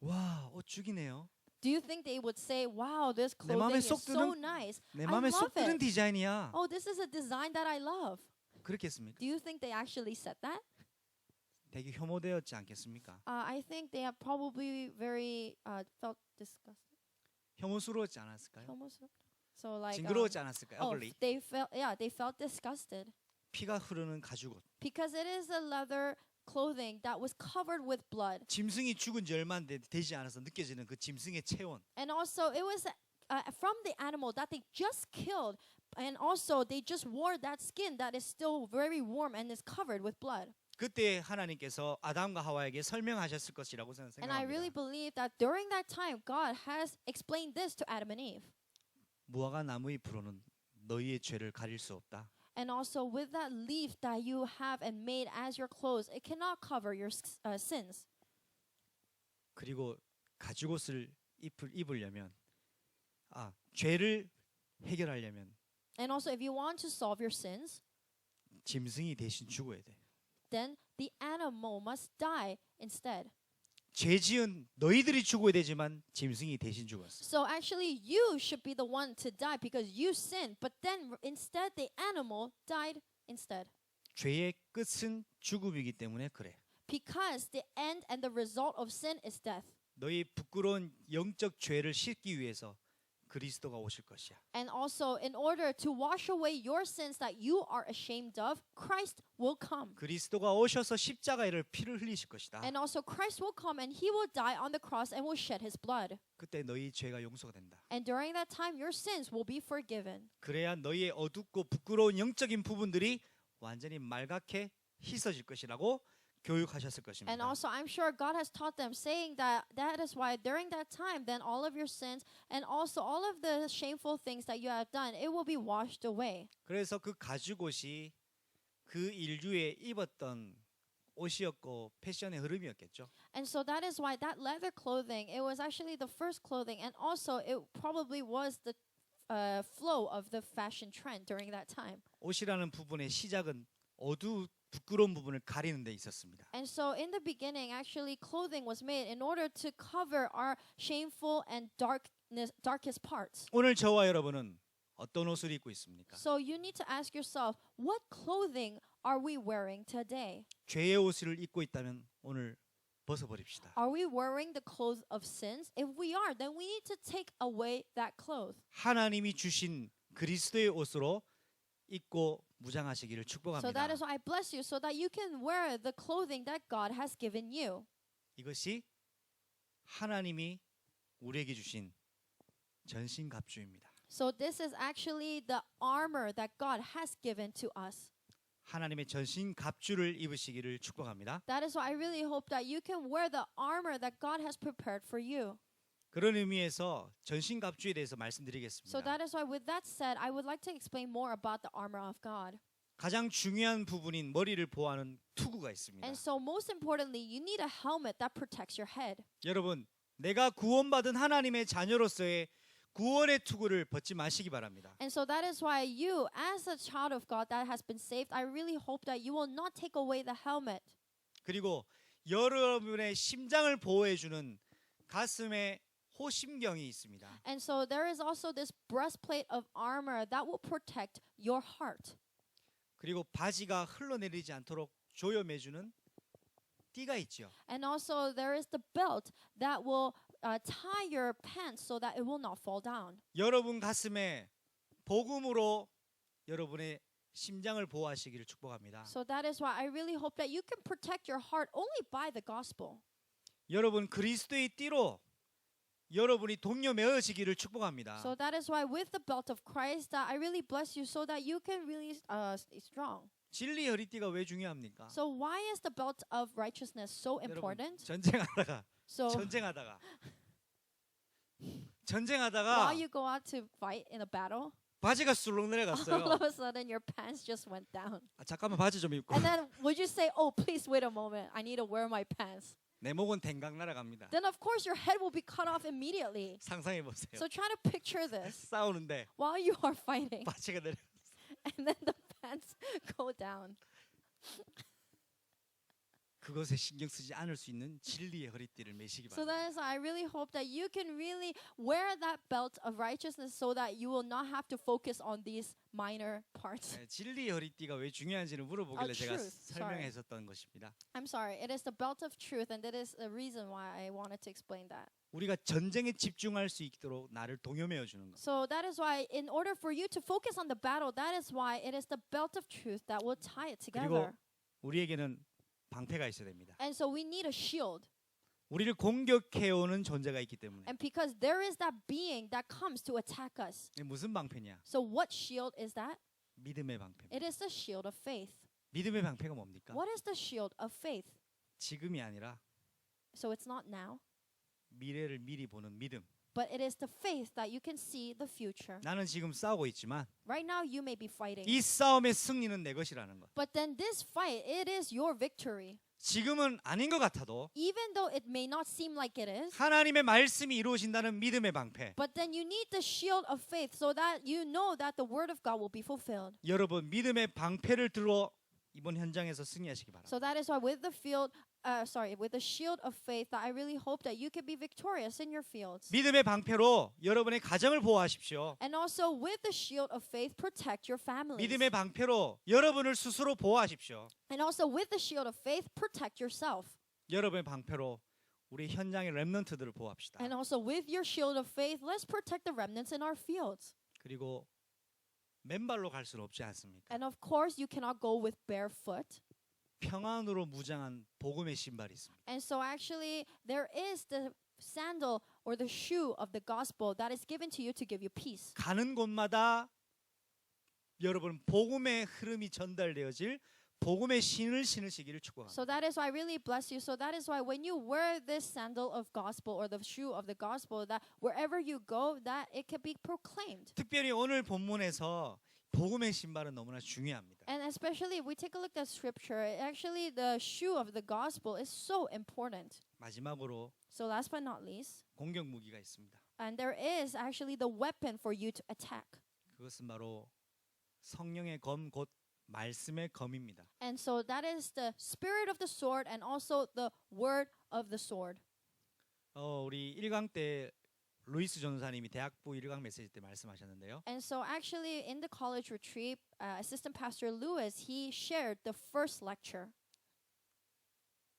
와, 옷 죽이네요. Do you think they would say, "Wow, this 내 마음에 clothing is 쏙 so 드는 nice. 내 I 마음에 쏙 love 드는 it. 디자인이야. Oh, this is a design that I love." 그렇겠습니까? Do you think they actually said that? 되게 혐오되었지 않겠습니까? I think they have probably very felt disgusted. 혐오스러웠지 않았을까요? So like 징그러웠지 않았을까요? ugly. they felt disgusted 피가 흐르는 가죽옷. because it is a leather clothing that was covered with blood. 짐승이 죽은 지 얼마 되지 않아서 느껴지는 그 짐승의 체온. And also it was from the animal that they just killed, and also they just wore that skin that is still very warm and is covered with blood. 그때 하나님께서 아담과 하와에게 설명하셨을 것이라고 저는 And I really 생각합니다. believe that during that time God has explained this to Adam and Eve. 무화과 나무 잎으로는 너희의 죄를 가릴 수 없다. And also with that leaf that you have and made as your clothes, it cannot cover your sins. 그리고 가죽옷을 입으려면 죄를 해결하려면 And also if you want to solve your sins, 짐승이 대신 죽어야 돼. then the animal must die instead. 죄 지은 너희들이 죽어야 되지만 짐승이 대신 죽었어. So actually you should be the one to die because you sinned, but then instead the animal died instead. 죄의 끝은 죽음이기 때문에 그래. Because the end and the result of sin is death. 너희 부끄러운 영적 죄를 씻기 위해서 그리스도가 오실 것이야. And also in order to wash away your sins that you are ashamed of, Christ will come. 그리스도가 오셔서 십자가에 피를 흘리실 것이다. And also Christ will come and he will die on the cross and will shed his blood. 그때 너희 죄가 용서가 된다. And during that time your sins will be forgiven. 그래야 너희의 어둡고 부끄러운 영적인 부분들이 완전히 말갛게 씻어질 것이라고 교육하셨을 것입니다. And also I'm sure God has taught them, saying that is why during that time then all of your sins and also all of the shameful things that you have done, it will be washed away. 그래서 그 가죽옷이 그 인류에 입었던 옷이었고 패션의 흐름이었겠죠. And so that is why that leather clothing, it was actually the first clothing, and also it probably was the flow of the fashion trend during that time. 옷이라는 부분의 시작은 부끄러운 부분을 가리는 데 있었습니다. And so in the beginning, actually, clothing was made in order to cover our shameful and darkest parts. 오늘 저와 여러분은 어떤 옷을 입고 있습니까? So you need to ask yourself, what clothing are we wearing today? 죄의 옷을 입고 있다면 오늘 벗어버립시다. Are we wearing the clothes of sins? If we are, then we need to take away that cloth. 하나님이 주신 그리스도의 옷으로 입고 무장하시기를 So 축복합니다. that is why I bless you, so that you can wear the clothing that God has given you. 이것이 하나님이 우리에게 주신 전신갑주입니다. So this is actually the armor that God has given to us. 하나님의 전신갑주를 입으시기를 축복합니다. That is why I really hope that you can wear the armor that God has prepared for you. 그런 의미에서 전신갑주에 대해서 So 말씀드리겠습니다. that is why, with that said, I would like to explain more about the armor of God. 가장 중요한 부분인 머리를 보호하는 투구가 있습니다. And so most importantly, you need a helmet that protects your head. 여러분, 내가 구원받은 하나님의 자녀로서의 구원의 투구를 벗지 마시기 바랍니다. And so that is why you, as a child of God that has been saved, I really hope that you will not take away the helmet. 그리고 여러분의 심장을 보호해주는 가슴에 호심경이 있습니다. And so there is also this breastplate of armor that will protect your heart. 그리고 바지가 흘러내리지 않도록 조여매주는 띠가 있죠. And also there is the belt that will tie your pants so that it will not fall down. 여러분 가슴에 복음으로 여러분의 심장을 보호하시기를 축복합니다. So that is why I really hope that you can protect your heart only by the gospel. 여러분 그리스도의 띠로 여러분이 동요매어지기를 축복합니다. So that is why with the belt of Christ that I really bless you so that you can really stay strong. 진리 허리띠가 왜 중요합니까? So why is the belt of righteousness so 여러분 important? 전쟁하다가 So 전쟁하다가 while you go out to fight in a battle, 바지가 술렁 all 내려갔어요. of a sudden your pants just went down. 아, 잠깐만 바지 좀 입고 And then would you say, "Oh, please wait a moment. I need to wear my pants." 내 목은 댕강 날아갑니다. Then of course your head will be cut off immediately. 상상해 보세요. So try to picture this 싸우는데 while you are fighting, 바지가 내려. and then the pants go down. 그것에 신경 쓰지 않을 수 있는 진리의 허리띠를 매시기 So 바랍니다. that is why I really hope that you can really wear that belt of righteousness so that you will not have to focus on these minor parts. 네, 진리의 허리띠가 왜 중요한지를 물어보길래 제가 truth. 설명했었던 것입니다. I'm sorry, it is the belt of truth, and that is the reason why I wanted to explain that. 우리가 전쟁에 집중할 수 있도록 나를 동요매어 주는 것. So that is why, in order for you to focus on the battle, that is why it is the belt of truth that will tie it 그리고 together. 우리에게는 방패가 있어야 됩니다. And so we need a shield. 우리를 공격해오는 존재가 있기 때문에. And because there is that being that comes to attack us. 이게 무슨 방패냐? So what shield is that? 믿음의 방패입니다. It is the shield of faith. 믿음의 방패가 뭡니까? What is the shield of faith? 지금이 아니라 So it's not now, 미래를 미리 보는 믿음. but it is the faith that you can see the future. 나는 지금 싸우고 있지만 Right now you may be fighting, 이 싸움의 승리는 내 것이라는 것. but then this fight, it is your victory. 지금은 아닌 것 같아도 Even though it may not seem like it is, 하나님의 말씀이 이루어진다는 믿음의 방패. but then you need the shield of faith so that you know that the word of God will be fulfilled. 여러분 믿음의 방패를 들어 이번 현장에서 승리하시기 바랍니다. So that is why with the with the shield of faith, that I really hope that you can be victorious in your fields. 믿음의 방패로 여러분의 가정을 보호하십시오. And also with the shield of faith, protect your families. 믿음의 방패로 여러분을 스스로 보호하십시오. And also with the shield of faith, protect yourself. 여러분의 방패로 우리 현장의 렘넌트들을 보호합시다. And also with your shield of faith, let's protect the remnants in our fields. 그리고 맨발로 갈 수는 없지 않습니까? And of course, you cannot go with barefoot. 평안으로 무장한 복음의 신발이 있습니다. And so actually, there is the sandal or the shoe of the gospel that is given to you to give you peace. 가는 곳마다 여러분 복음의 흐름이 전달되어질 복음의 신을 신으시기를 축복합니다. So that is why I really bless you. So that is why when you wear this sandal of gospel or the shoe of the gospel, that wherever you go, that it can be proclaimed. 특별히 오늘 본문에서 복음의 신발은 너무나 중요합니다. And especially if we take a look at scripture, actually the shoe of the gospel is so important. 마지막으로 So last but not least, 공격 무기가 있습니다. and there is actually the weapon for you to attack. 그것은 바로 성령의 검 곧 말씀의 검입니다. And so that is the spirit of the sword and also the word of the sword. 우리 1강 때 루이스 전사님이 대학부 1강 메시지 때 말씀하셨는데요. And so actually in the college retreat, Assistant Pastor Lewis, he shared the first lecture.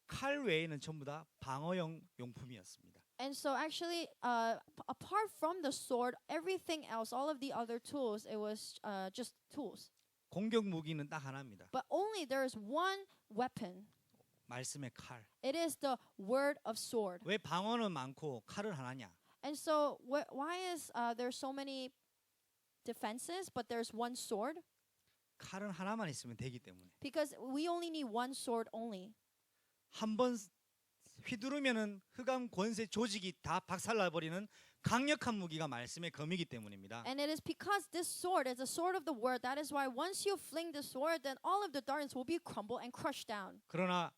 칼 외에는 전부 다 방어용 용품이었습니다. And so actually, apart from the sword, everything else, all of the other tools, it was just tools. 공격 무기는 딱 하나입니다. But only there is one weapon. 말씀의 칼. It is the word of sword. 왜 방어는 많고 칼은 하나냐? And so why is there so many defenses, but there's one sword? 칼은 하나만 있으면 되기 때문에. Because we only need one sword only. 한번 휘두르면은 흑암 권세 조직이 다 박살나버리는 강력한 무기가 말씀의 검이기 때문입니다. And it is because this sword is a sword of the word. That is why once you fling the sword, then all of the darkness will be crumbled and crushed down. 그러나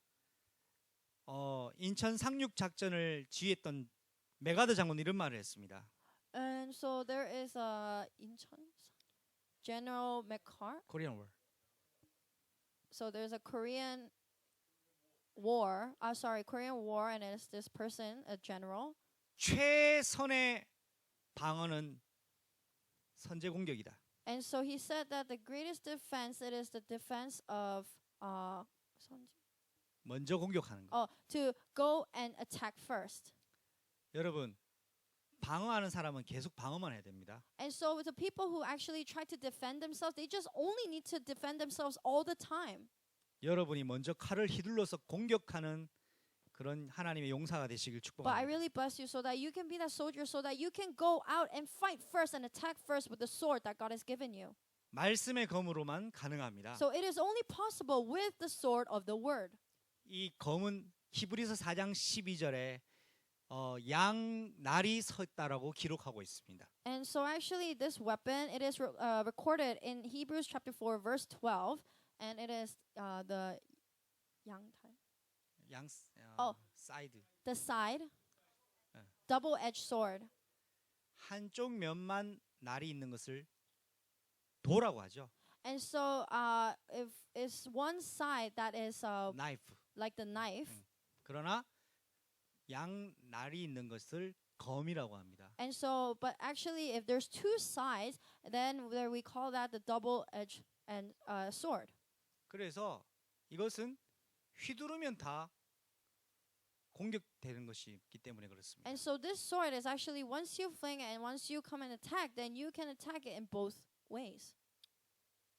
인천 상륙 작전을 지휘했던 메가드 장군 이런 말을 했습니다. And so there is a Incheon General McCarr. 코리안 월. So there's a Korean war. Korean war, and it's this person, a general. 최선의 방어는 선제 공격이다. And so he said that the greatest defense it is the defense of 먼저 공격하는 것. to go and attack first. 여러분 방어하는 사람은 계속 방어만 해야 됩니다. And so the people who actually try to defend themselves, they just only need to defend themselves all the time. 여러분이 먼저 칼을 휘둘러서 공격하는 그런 하나님의 용사가 되시길 But I 축복합니다. really bless you so that you can be that soldier, so that you can go out and fight first and attack first with the sword that God has given you. 말씀의 검으로만 가능합니다. So it is only possible with the sword of the word. 이 검은 히브리서 4장 12절에 양날이 섰다라고 기록하고 있습니다. And so actually this weapon, it is recorded in Hebrews chapter 4 verse 12, and it is the 양탈. 양 사이드 The side, 네. double-edged sword. 한쪽 면만 날이 있는 것을 도라고 하죠. And so if it's one side that is 나이프. like the knife, 그러나 양 날이 있는 것을 검이라고 합니다. and so but actually if there's two sides, then there we call that the double-edged and sword. 그래서 이것은 휘두르면 다 공격되는 것이기 때문에 그렇습니다. And so this sword is actually once you fling it and once you come and attack, then you can attack it in both ways.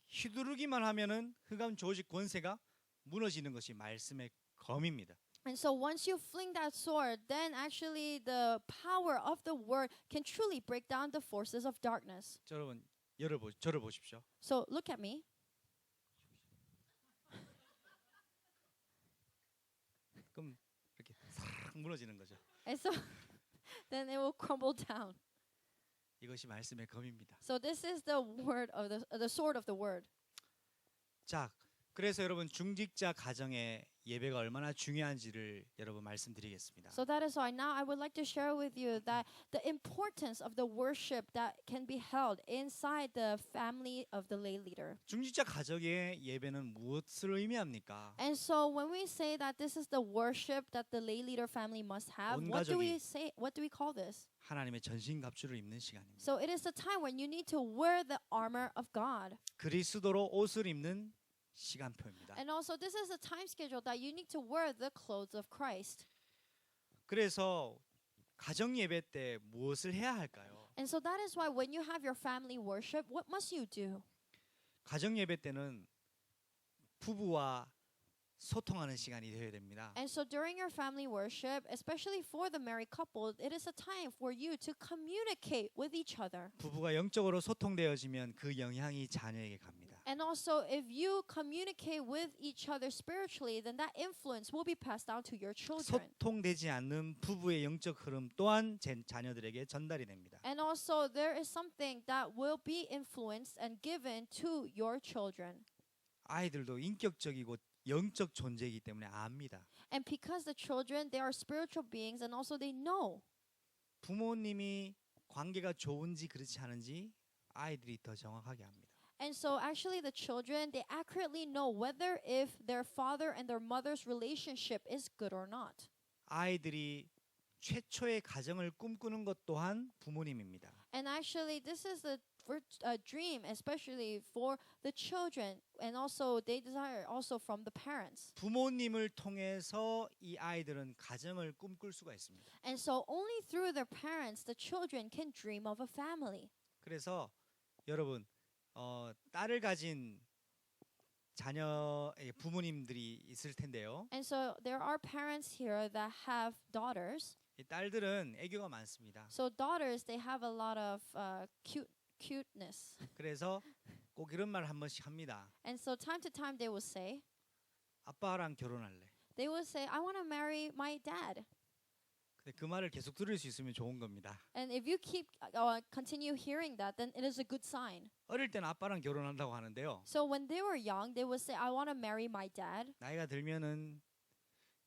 휘두르기만 하면은 흑암 조직 권세가 무너지는 것이 말씀의 검입니다. And so once you fling that sword, then actually the power of the word can truly break down the forces of darkness. 여러분, 저를 보십시오. So look at me. 그럼 이렇게 싹 무너지는 거죠. And so then it will crumble down. 이것이 말씀의 검입니다. So this is the word of the sword of the word. 자, 그래서 여러분 중직자 가정의 예배가 얼마나 중요한지를 여러분 말씀드리겠습니다. So that is why now I would like to share with you that the importance of the worship that can be held inside the family of the lay leader. 중직자 가정의 예배는 무엇을 의미합니까? And so when we say that this is the worship that the lay leader family must have, 온 what do we 가족이 say? What do we call this? 하나님의 전신갑주를 입는 시간입니다. So it is the time when you need to wear the armor of God. 그리스도로 옷을 입는 시간표입니다. And also this is a time schedule that you need to wear the clothes of Christ. 그래서 가정 예배 때 무엇을 해야 할까요? And so that is why when you have your family worship, what must you do? 가정 예배 때는 부부와 소통하는 시간이 되어야 됩니다. And so during your family worship, especially for the married couple, it is a time for you to communicate with each other. 부부가 영적으로 소통되어지면 그 영향이 자녀에게 갑니다. And also, if you communicate with each other spiritually, then that influence will be passed down to your children. 소통되지 않는 부부의 영적 흐름 또한 제 자녀들에게 전달이 됩니다. And also, there is something that will be influenced and given to your children. 아이들도 인격적이고 영적 존재이기 때문에 압니다. And because the children, they are spiritual beings, and also they know. 부모님이 관계가 좋은지 그렇지 않은지 아이들이 더 정확하게 압니다. And so actually the children, they accurately know whether if their father and their mother's relationship is good or not. 아이들이 최초의 가정을 꿈꾸는 것 또한 부모님입니다. And actually this is a dream, especially for the children, and also they desire also from the parents. 부모님을 통해서 이 아이들은 가정을 꿈꿀 수가 있습니다. And so only through their parents, the children can dream of a family. 그래서 여러분 딸을 가진 자녀의 부모님들이 있을 텐데요. And so there are parents here that have daughters. 이 딸들은 애교가 많습니다. So daughters, they have a lot of cuteness. 그래서 꼭 이런 말 한 번씩 합니다. And so time to time they will say, 아빠랑 결혼할래. I want to marry my dad. 근데 그 말을 계속 들을 수 있으면 좋은 겁니다. And if you continue hearing that, then it is a good sign. 어릴 때는 아빠랑 결혼한다고 하는데요. So when they were young, they would say, I want to marry my dad. 나이가 들면은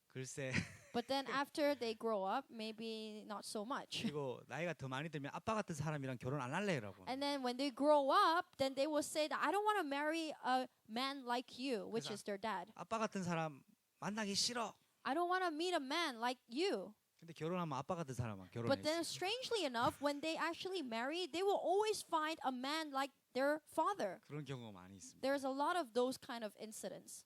글쎄 But then after they grow up, maybe not so much. 그리고 나이가 더 많이 들면 아빠 같은 사람이랑 결혼 안 할래 여러분. And then when they grow up, then they will say that I don't want to marry a man like you, which is their dad. 아빠 같은 사람 만나기 싫어. I don't want to meet a man like you. 근데 결혼하면 아빠 같은 사람만 결혼해. But then strangely enough, when they actually marry, they will always find a man like their father. 그런 경우가 많이 있습니다. There's a lot of those kind of incidents.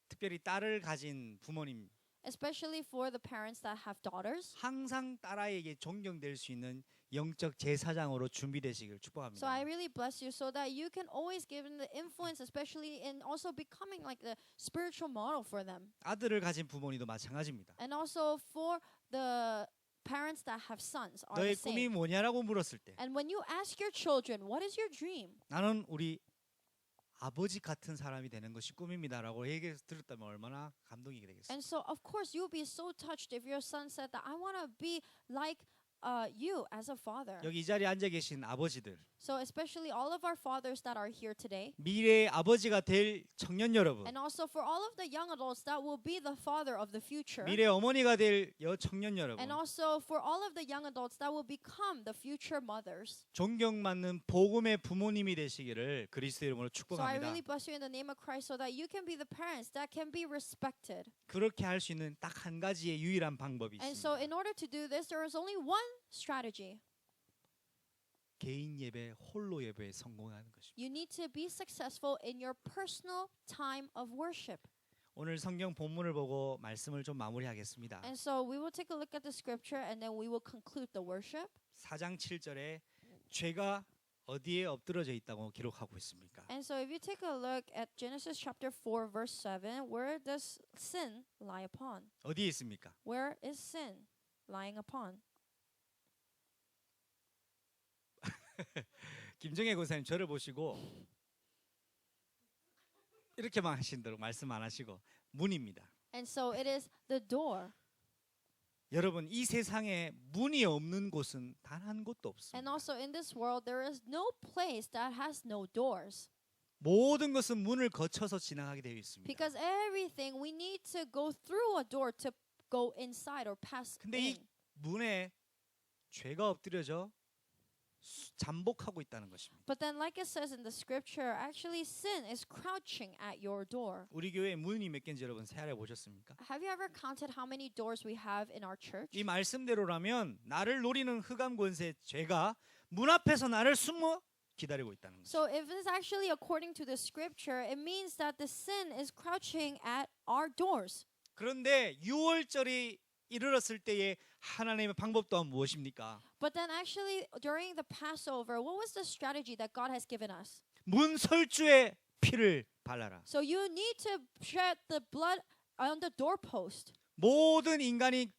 특별히 딸을 가진 부모님 Especially for the parents that have daughters. 항상 딸아이에게 존경될 수 있는 영적 제사장으로 준비되시길 축복합니다. So I really bless you so that you can always give them the influence, especially in also becoming like the spiritual model for them. 아들을 가진 부모님도 마찬가지입니다. And also for the parents that have sons are 너의 the 꿈이 same. 뭐냐라고 물었을 때 And when you ask your children, what is your dream? 나는 우리 아버지 같은 사람이 되는 것이 꿈입니다라고 얘기 들었다면 얼마나 감동이 되겠어요. And so of course you'll be so touched if your son said that I want to be like you as a father. 여기 이 자리에 앉아 계신 아버지들, So especially all of our fathers that are here today, 미래의 아버지가 될 청년 여러분, and also for all of the young adults that will be the father of the future, 미래 어머니가 될 여청년 여러분, and also for all of the young adults that will become the future mothers. 존경받는 복음의 부모님이 되시기를 그리스도 이름으로 So I 축복합니다. really bless you in the name of Christ so that you can be the parents that can be respected. 그렇게 할 수 있는 딱 한 가지의 유일한 방법이 And so 있습니다. in order to do this, there is only one strategy. 개인 예배, 홀로 예배에 성공하는 것입니다. You need to be successful in your personal time of worship. 오늘 성경 본문을 보고 말씀을 좀 마무리하겠습니다. And so we will take a look at the scripture and then we will conclude the worship. 4장 7절에 죄가 어디에 엎드러져 있다고 기록하고 있습니까? And so if you take a look at Genesis chapter 4 verse 7, where does sin lie upon? 어디에 있습니까? Where is sin lying upon? 김정혜 권사님 저를 보시고 이렇게만 하신다고 말씀 안 하시고 문입니다. And so it is the door. 여러분 이 세상에 문이 없는 곳은 단 한 곳도 And 없습니다. also in this world there is no place that has no doors. 모든 것은 문을 거쳐서 지나가게 되어 있습니다. Because everything we need to go through a door to go inside or pass 근데 이 in. 문에 죄가 엎드려져 잠복하고 있다는 것입니다. But then like it says in the scripture, actually sin is crouching at your door. 우리 교회 문이 몇 개인지 여러분 세알해 보셨습니까? Have you ever counted how many doors we have in our church? 이 말씀대로라면 나를 노리는 흑암 권세 죄가 문 앞에서 나를 숨어 기다리고 있다는 거죠. So if it's actually according to the scripture, it means that the sin is crouching at our doors. 그런데 6월절이 이르렀을 때의 하나님의 방법 또한 무엇입니까? But then actually during the Passover, what was the strategy that God has given us? 문 설주에 피를 발라라. So you need to shed the blood on the doorpost. 모든 인간이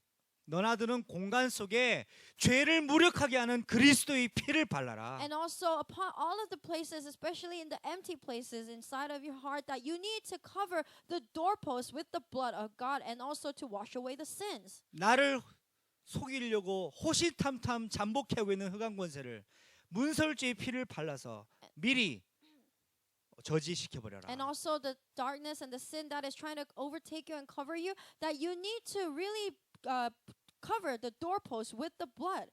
너나 드는 공간 속에 죄를 무력하게 하는 그리스도의 피를 발라라. And also upon all of the places, especially in the empty places inside of your heart, that you need to cover the doorpost with the blood of God and also to wash away the sins. 나를 속이려고 호시탐탐 잠복하고 있는 흑암 권세를 문설주의 피를 발라서 미리 저지시켜 버려라. And also the darkness and the sin that is trying to overtake you and cover you, that you need to really cover the doorpost with the blood.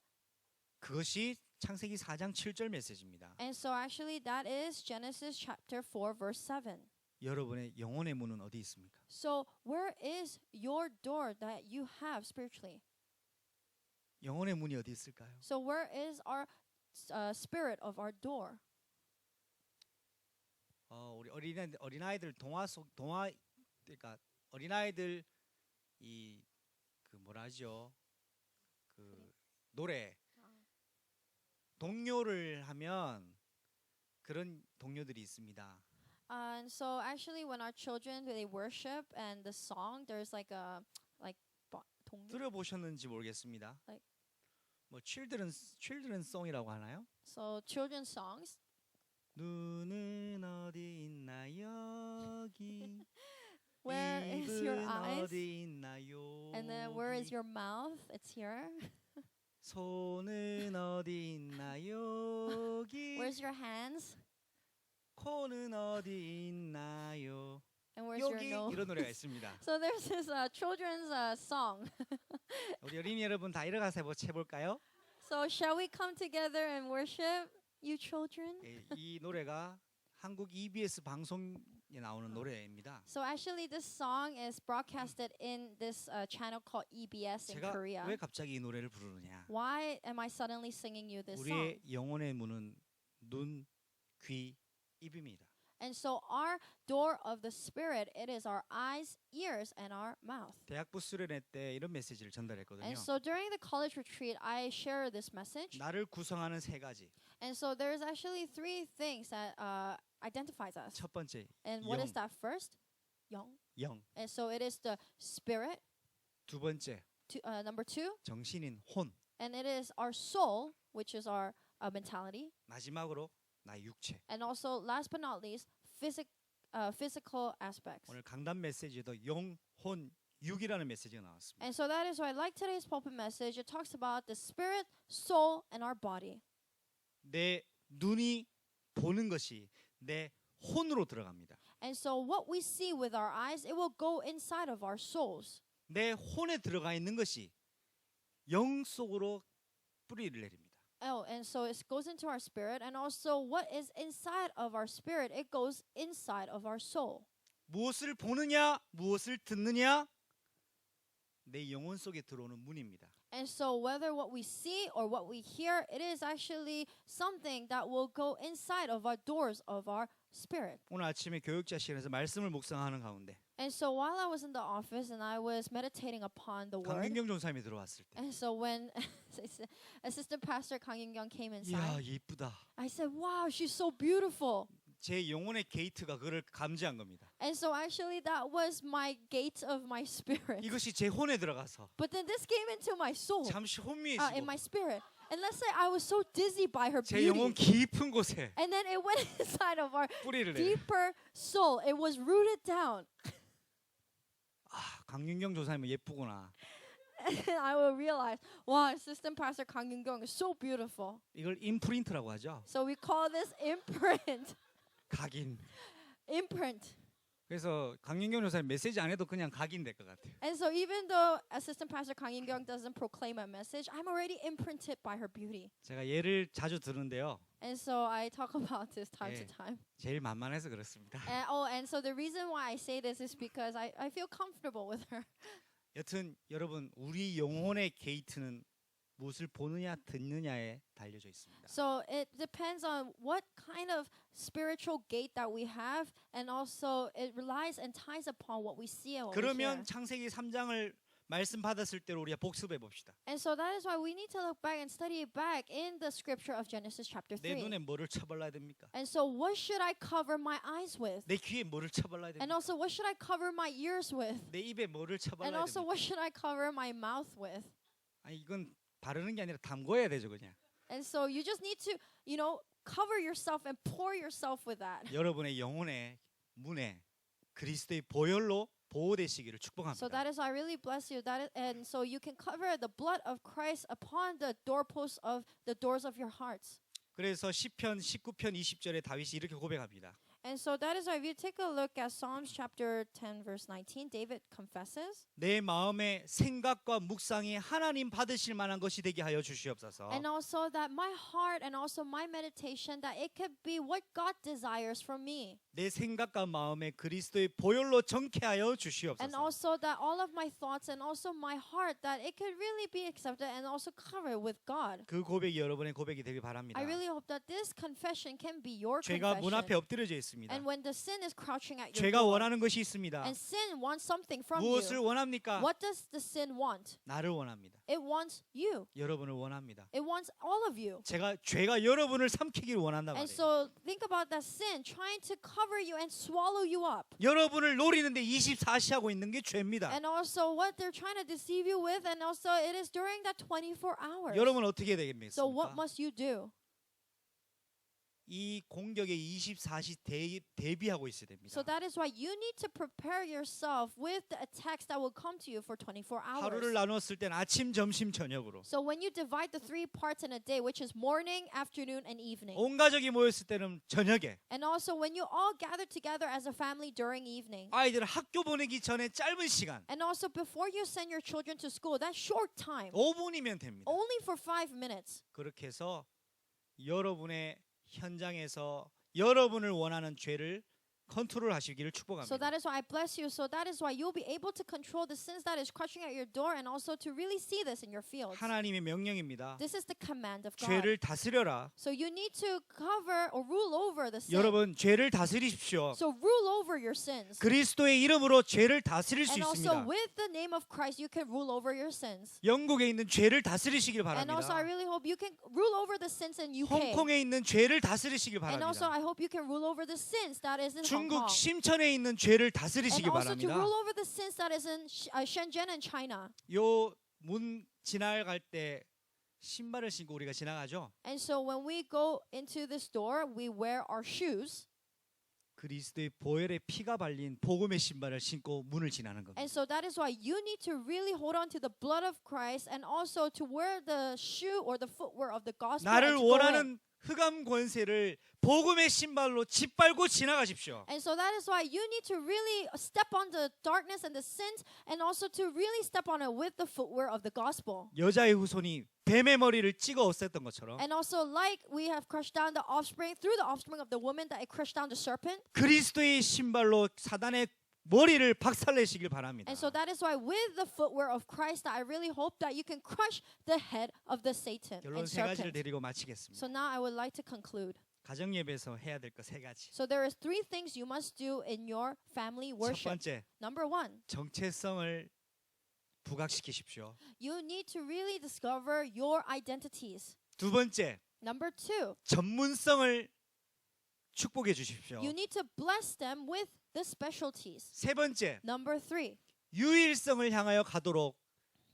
그것이 창세기 4장 7절 메시지입니다. And so actually that is Genesis chapter 4 verse 7. 여러분의 영혼의 문은 어디 있습니까? So where is your door that you have spiritually? 영혼의 문이 어디 있을까요? So where is our spirit of our door? 우리 어린아이들 동화 그러니까 어린아이들 이 그 뭐라 하죠? 그 노래 동요를 하면 그런 동요들이 있습니다. And so actually when our children they worship and the song there's like a 동요? 들어보셨는지 모르겠습니다. Like- 뭐 children song이라고 하나요? So children's songs. 눈은 어디 있나 여기 Where is your 입은 eyes? 어디 있나요? And then where is your mouth? It's here. 손은 어디 있나 여기 Where's your hands? 코는 어디 있나요? And where's your 여기 nose? 이런 노래가 있습니다. So there's this children's song. 우리 어린이 여러분 다 일어나서 해볼까요? So shall we come together and worship, you children? 예, 이 노래가 한국 EBS 방송에 나오는 노래입니다. So actually this song is broadcasted in this channel called EBS in 제가 Korea. 왜 갑자기 이 노래를 부르느냐? Why am I suddenly singing you this song? 우리의 영혼의 문은 눈, 귀, 입입니다. And so our door of the spirit, it is our eyes, ears, and our mouth. 대학부 수련회 때 이런 메시지를 전달했거든요. And so during the college retreat, I share this message. 나를 구성하는 세 가지. And so there's actually three things that identifies us. 첫 번째, And what is 영. that first? 영. 영. And so it is the spirit. 두 번째, Number two, 정신인 혼. and it is our soul, which is our mentality. 마지막으로 나의 육체. And also, last but not least, physical aspects. 오늘 강단 메시지에도 영, 혼, 육이라는 메시지가 나왔습니다. And so that is why I like today's pulpit message. It talks about the spirit, soul, and our body. 내 눈이 보는 것이 내 혼으로 들어갑니다. And so what we see with our eyes, it will go inside of our souls. 내 혼에 들어가 있는 것이 영 속으로 뿌리를 내립니다. Oh, and so it goes into our spirit, and also what is inside of our spirit, it goes inside of our soul. 무엇을 보느냐, 무엇을 듣느냐, 내 영혼 속에 들어오는 문입니다. And so whether what we see or what we hear, it is actually something that will go inside of our doors of our spirit. 오늘 아침에 교육자 시간에서 말씀을 묵상하는 가운데 And so while I was in the office and I was meditating upon the word, 강경경 전사님이 들어왔을 때, and so when Assistant Pastor Kang Young came 이야 inside, 예쁘다. I said, "Wow, she's so beautiful." 제 영혼의 게이트가 그를 감지한 겁니다. And so actually that was my gate of my spirit. 이것이 제 혼에 들어가서 But then this came into my soul, 잠시 in 혼미해지고 my spirit. And let's say I was so dizzy by her 제 영혼 beauty. 깊은 곳에 And then it went inside of our 뿌리를 내. deeper soul. It was rooted down. 아, 강윤경 조사님은 예쁘구나. And I will realize, wow, Assistant Pastor Kang Young is so beautiful. 이걸 임프린트라고 하죠. So we call this imprint. 각인. Imprint. 그래서 강윤경 조사님 메시지 안 해도 그냥 각인 될 것 같아요. And so even though Assistant Pastor Kang Young doesn't proclaim a message, I'm already imprinted by her beauty. 제가 예를 자주 드는데요. And so I talk about this time 예. to time. 제일 만만해서 그렇습니다. And so the reason why I say this is because I feel comfortable with her. 여튼 여러분 우리 영혼의 게이트는 무엇을 보느냐 듣느냐에 달려져 있습니다. So it depends on what kind of spiritual gate that we have, and also it relies and ties upon what we see and what we 그러면 hear. 창세기 3장을 말씀 받았을 때로 우리가 복습해 봅시다. And so that is why we need to look back and study it back in the scripture of Genesis chapter 내 3. 눈에 뭐를 쳐발라야 됩니까? And so what should I cover my eyes with? 내 귀에 뭐를 쳐발라야 And 됩니까? also what should I cover my ears with? 내 입에 뭐를 And 쳐발라야 also 됩니까? what should I cover my mouth with? 아니 이건 바르는 게 아니라 담궈야 되죠 그냥. And so you just need to, cover yourself and pour yourself with that. 여러분의 영혼의 문에 그리스도의 보혈로 보호되시기를 So 축복합니다. that is, I really bless you. And so you can cover the blood of Christ upon the doorposts of the doors of your hearts. 그래서 시편 19편 20절에 다윗이 이렇게 고백합니다. And so that is why if you take a look at Psalms chapter 10 verse 19, David confesses, 내 마음의 생각과 묵상이 하나님 받으실 만한 것이 되게 하여 주시옵소서. and also that my heart and also my meditation, that it could be what God desires from me. 내 생각과 마음에 그리스도의 보혈로 정케하여 And 주시옵소서. also that all of my thoughts and also my heart, that it could really be accepted and also covered with God. 그 고백이 여러분의 고백이 되길 바랍니다. I really hope that this confession can be your 죄가 문 앞에 confession. 엎드려져 있습니다. And when the sin is crouching at your 죄가 door, 원하는 것이 있습니다. and sin wants something from 무엇을 you, 원합니까? what does the sin want? 나를 원합니다. It wants you. 여러분을 원합니다. It wants all of you. 죄가 여러분을 삼키기를 원한단 And 말이에요. so think about that sin trying to cover you and swallow you up. 여러분을 노리는데 24시 하고 있는 게 죄입니다. And also what they're trying to deceive you with, and also it is during that 24 hours. 여러분 어떻게 해야 So what 되겠습니까? must you do? 이 공격에 24시 대비하고 있어야 됩니다. So that is why you need to prepare yourself with the attacks that will come to you for 24 하루를 hours. 나눴을 땐 아침, 점심, 저녁으로. So when you divide the 3 parts in a day, which is morning, afternoon, and evening. 온 가족이 모였을 때는 저녁에. And also when you all gather together as a family during evening. 아이들 학교 보내기 전에 짧은 시간. And also before you send your children to school, that short time, 5분이면 됩니다. only for 5 minutes. 그렇게 해서 여러분의 현장에서 여러분을 원하는 죄를 컨트롤하시기를 So 축복합니다. that is why I bless you. So that is why you'll be able to control the sins that is crushing at your door, and also to really see this in your fields. 하나님의 명령입니다. This is the command of God. 죄를 다스려라. So you need to cover or rule over the sin. 여러분 죄를 다스리십시오. So rule over your sins. 그리스도의 이름으로 죄를 다스릴 수 And also 있습니다. with the name of Christ, you can rule over your sins. 영국에 있는 죄를 다스리시길 And also I 바랍니다. really hope you can rule over the sins in UK. 홍콩에 있는 죄를 다스리시길 And also 바랍니다. I hope you can rule over the sins that is in Hong 중국 Kong. 심천에 있는 죄를 And 다스리시길 also to 바랍니다. rule over the sins that is in Shenzhen and China. 요 문 지나갈 때 신발을 신고 우리가 지나가죠. And so when we go into this door, we wear our shoes. 그리스도의 보혈의 피가 발린 복음의 신발을 신고 문을 지나는 겁니다. And so that is why you need to really hold on to the blood of Christ, and also to wear the shoe or the footwear of the gospel. 나를 and to go in. 원하는 흑암 권세를 복음의 신발로 짓밟고 지나가십시오. And so that is why you need to really step on the darkness and the sins, and also to really step on it with the footwear of the gospel. 여자의 후손이 뱀의 머리를 찍어 없앴던 것처럼 And also like we have crushed down the offspring through the offspring of the woman, that it crushed down the serpent. 그리스도의 신발로 사단의 머리를 박살내시길 바랍니다. And so that is why with the footwear of Christ, that I really hope that you can crush the head of the Satan 결론 and 세 가지를 serpent. 드리고 마치겠습니다. So now I would like to conclude. 가정 예배에서 해야 될 거 세 가지. So there is 3 things you must do in your family 첫 worship. 번째, Number 1, 정체성을 부각시키십시오. you need to really discover your identities. 두 번째, Number 2, 전문성을 축복해 주십시오. you need to bless them with the specialties. 세 번째, Number 3, 유일성을 향하여 가도록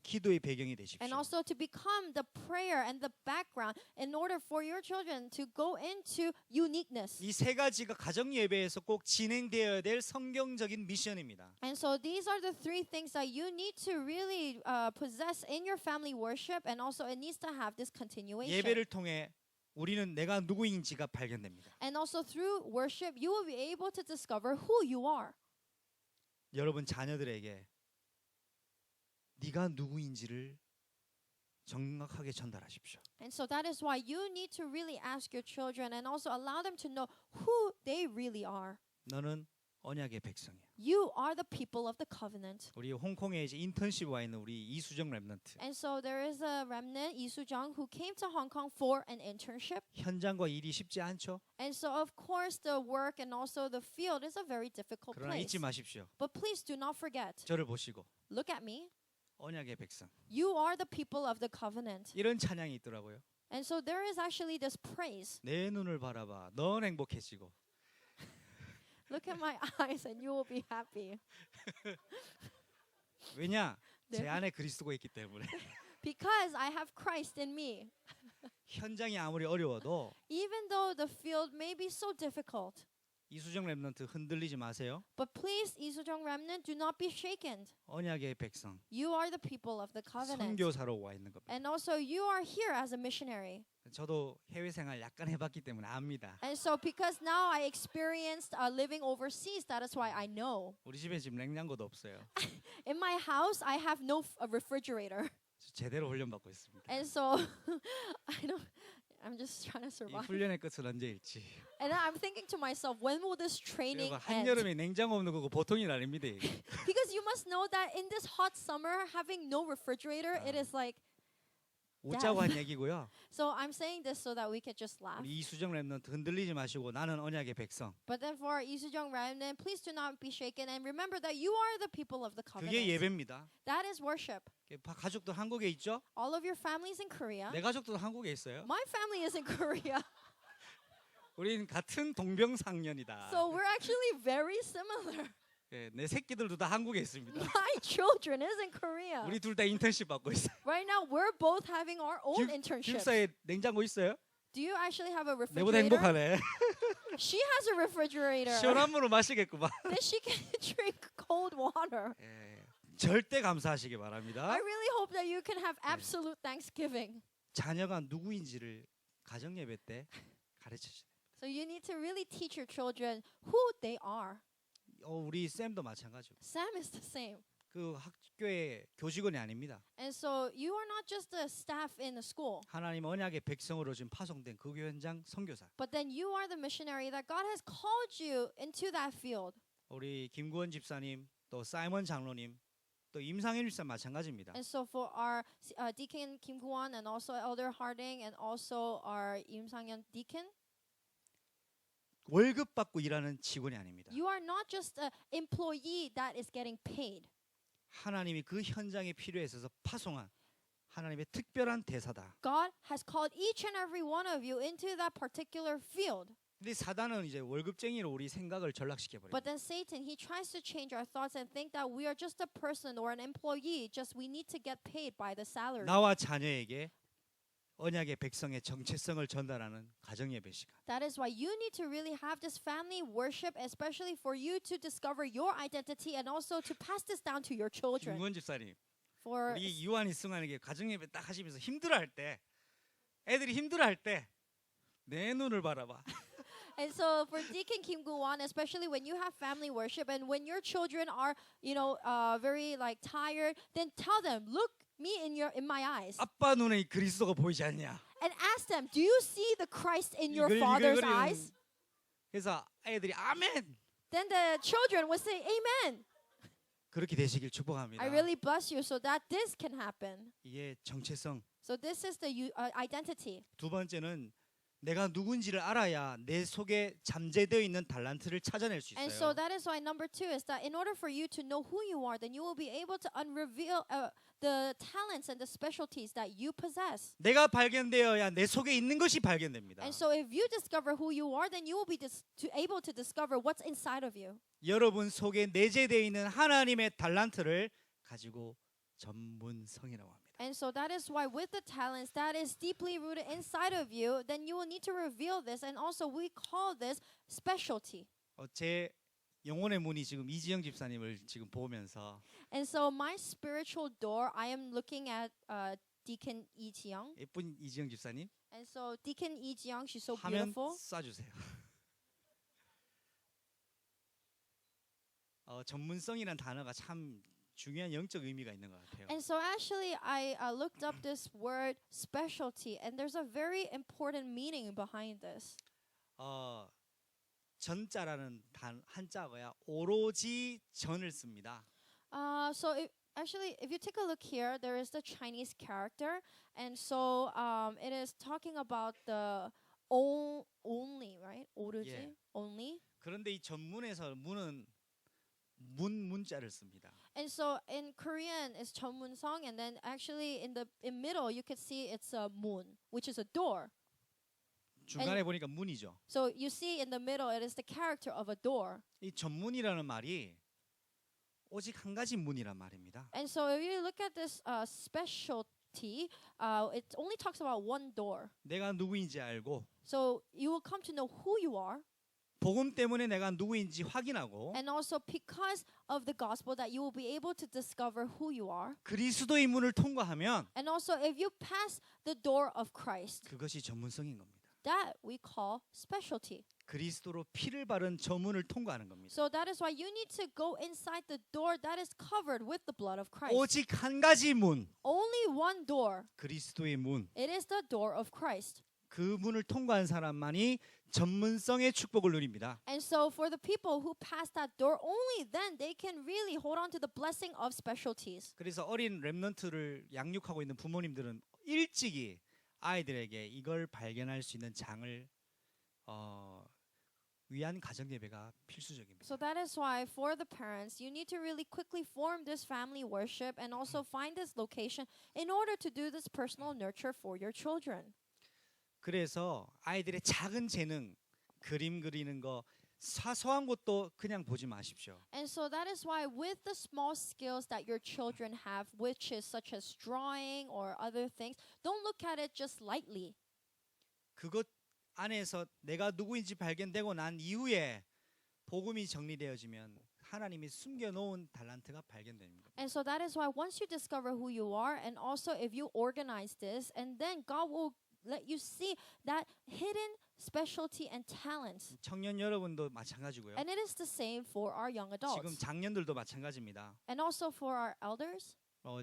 기도의 배경이 되십시오. and also to become the prayer and the background in order for your children to go into uniqueness. 이 세 가지가 가정 예배에서 꼭 진행되어야 될 성경적인 미션입니다. And so these are the 3 things that you need to really possess in your family worship, and also it needs to have this continuation. 예배를 통해 우리는 내가 누구인지가 발견됩니다. And also through worship, you will be able to discover who you are. 여러분 자녀들에게 네가 누구인지를 정확하게 전달하십시오. And so that is why you need to really ask your children, and also allow them to know who they really are. 너는 언약의 백성이야. You are the people of the covenant. 우리 홍콩에 이제 인턴십 와 있는 우리 이수정 랩런트. And so there is a remnant, Lee Soo-jung, who came to Hong Kong for an internship. 현장과 일이 쉽지 않죠. And so of course the work and also the field is a very difficult 그러나 place. 잊지 마십시오. But please do not forget. 저를 보시고 Look at me. 언약의 백성. You are the people of the covenant. 이런 찬양이 있더라고요. And so there is actually this praise. 내 눈을 바라봐. 넌 행복해지고. Look at my eyes and you will be happy. 왜냐? 네. 제 안에 그리스도가 있기 때문에. because I have Christ in me. 현장이 아무리 어려워도 Even though the field may be so difficult, 이수정 랩런트 흔들리지 마세요. but please, 이수정 remnant, do not be shaken. 언약의 백성, You are the people of the covenant. 선교사로 와 있는 겁니다. And also, you are here as a missionary. 저도 해외 생활 약간 해봤기 때문에 압니다. And so, because now I experienced living overseas, that is why I know. 우리 집에 지금 냉장고도 없어요. In my house, I have no refrigerator. 제대로 훈련받고 있습니다. And so, I'm just trying to 이 survive. 훈련의 끝은 언제일지. And then I'm thinking to myself, when will this training 여러분, end? 한여름에 냉장고 없는 거고 보통이 아닙니다. 이게. Because you must know that in this hot summer, having no refrigerator, it is like. 웃자고 한 얘기고요. So I'm saying this so that we can just laugh. 우리 이수정 랩런트 흔들리지 마시고 나는 언약의 백성. But then for Lee Soo-jung remnant, please do not be shaken and remember that you are the people of the 그게 covenant. 예배입니다. That is worship. 가족도 한국에 있죠? All of your families in Korea. 내 가족도 한국에 있어요. My family is in Korea. 우린 같은 동병상련이다. So we're actually very similar. 예, 내 새끼들도 다 한국에 있습니다. My children is in Korea. 우리 둘 다 인턴십 받고 있어요. Right now, we're both having our own internships. 기숙사에 냉장고 있어요? Do you actually have a 내보다 refrigerator? 행복하네. She has a refrigerator. 시원한 물을 마시겠구만. Then she can drink cold water. 예, 절대 감사하시기 바랍니다. I really hope that you can have absolute thanksgiving. 자녀가 누구인지를 가정 예배 때 가르쳐 주세요. So you need to really teach your children who they are. 우리 쌤도 마찬가지고. Sam is the same. 그 학교의 교직원이 아닙니다. And so you are not just a staff in the school, 하나님 언약의 백성으로 지금 파송된 그 교회 현장 선교사. but then you are the missionary that God has called you into that field. 우리 김구원 집사님, 또 사이먼 장로님, 또 임상현 집사 마찬가지입니다. And so for our deacon Kim Kwon and also Elder Harding and also our Im Sang-yeon deacon, 월급 받고 일하는 직원이 아닙니다. you are not just an employee that is getting paid. 하나님이 그 현장에 필요해 있어서 파송한 하나님의 특별한 대사다. God has called each and every one of you into that particular field. 근데 사단은 이제 월급쟁이로 우리 생각을 전락시켜 버려요. But then Satan, he tries to change our thoughts and think that we are just a person or an employee, just we need to get paid by the salary. 나와 자녀에게 언약의 백성의 정체성을 전달하는 가정 예배 시간. That is why you need to really have this family worship, especially for you to discover your identity and also to pass this down to your children. 김구원 집사님, For 우리 유한 이승환에게 가정 예배 딱 하시면서 힘들어할 때, 애들이 힘들어할 때 내 눈을 바라봐. And so for Deacon Kim Gu-won, especially when you have family worship and when your children are, very like tired, then tell them, look me in my eyes, 아빠 눈에 이 그리스도가 보이지 않냐? and ask them, do you see the Christ in your 이글, father's 이글거리는- eyes? 그래서 애들이 아멘. Then the children will say, Amen. 그렇게 되시길 축복합니다. I really bless you so that this can happen. 이게 정체성. So this is the identity. 두 번째는 내가 누군지를 알아야 내 속에 잠재되어 있는 달란트를 찾아낼 수 And so 있어요. that is why number 2 is that in order for you to know who you are, then you will be able to unreveal the talents and the specialties that you possess. 내가 발견되어야 내 속에 있는 것이 발견됩니다. And so if you discover who you are, then you will be able to discover what's inside of you. 여러분 속에 내재되어 있는 하나님의 달란트를 가지고 전문성이라고 합니다. And so that is why with the talents that is deeply rooted inside of you, then you will need to reveal this. And also we call this specialty. 제 영혼의 문이 지금 이지영 집사님을 지금 보면서 And so my spiritual door, I am looking at Deacon Lee Ji-young. 예쁜 이지영 집사님 And so Deacon Lee Ji-young, she's so 화면 beautiful. 쏴주세요. 전문성이란 단어가 참 중요한 영적 의미가 있는 것 같아요. And so actually I looked up this word specialty and there's a very important meaning behind this. 전자라는 한자어야 오로지 전을 씁니다. So if you take a look here, there is the Chinese character, and so it is talking about the only, right? 오로지, Yeah. only. 그런데 이 전문에서 문은 문자를 씁니다. And so in Korean it's 전문성, and then actually in middle you could see it's a 문, which is a door. 중간에 보니까 문이죠. So you see in the middle it is the character of a door. 이 전문이라는 말이 오직 한 가지 문이란 말입니다. And so if you look at this it only talks about one door. 내가 누구인지 알고 So you will come to know who you are, 복음 때문에 내가 누구인지 확인하고 and also because of the gospel that you will be able to discover who you are. 그리스도의 문을 통과하면 And also if you pass the door of Christ, 그것이 전문성인 겁니다. that we call specialty. 그리스도로 피를 바른 저 문을 통과하는 겁니다. So that is why you need to go inside the door that is covered with the blood of Christ. 오직 한 가지 문, Only one door. 그리스도의 문. It is the door of Christ. 그 문을 통과한 사람만이 전문성의 축복을 누립니다. And so for the people who pass that door, only then they can really hold on to the blessing of specialties. 그래서 어린 렘넌트를 양육하고 있는 부모님들은 일찍이 아이들에게 이걸 발견할 수 있는 장을 위한 가정 예배가 필수적입니다. So that is why for the parents, you need to really quickly form this family worship and also find this location in order to do this personal nurture for your children. 그래서 아이들의 작은 재능, 그림 그리는 거 사소한 것도 그냥 보지 마십시오. And so that is why with the small skills that your children have, which is such as drawing or other things, don't look at it just lightly. 그것 안에서 내가 누구인지 발견되고 난 이후에 복음이 정리되어지면 하나님이 숨겨놓은 달란트가 발견됩니다. And so that is why once you discover who you are, and also if you organize this, and then God will let you see that hidden specialty and talents. 청년 여러분도 마찬가지고요. And it is the same for our young 지금 adults. 장년들도 마찬가지입니다. And also for our elders.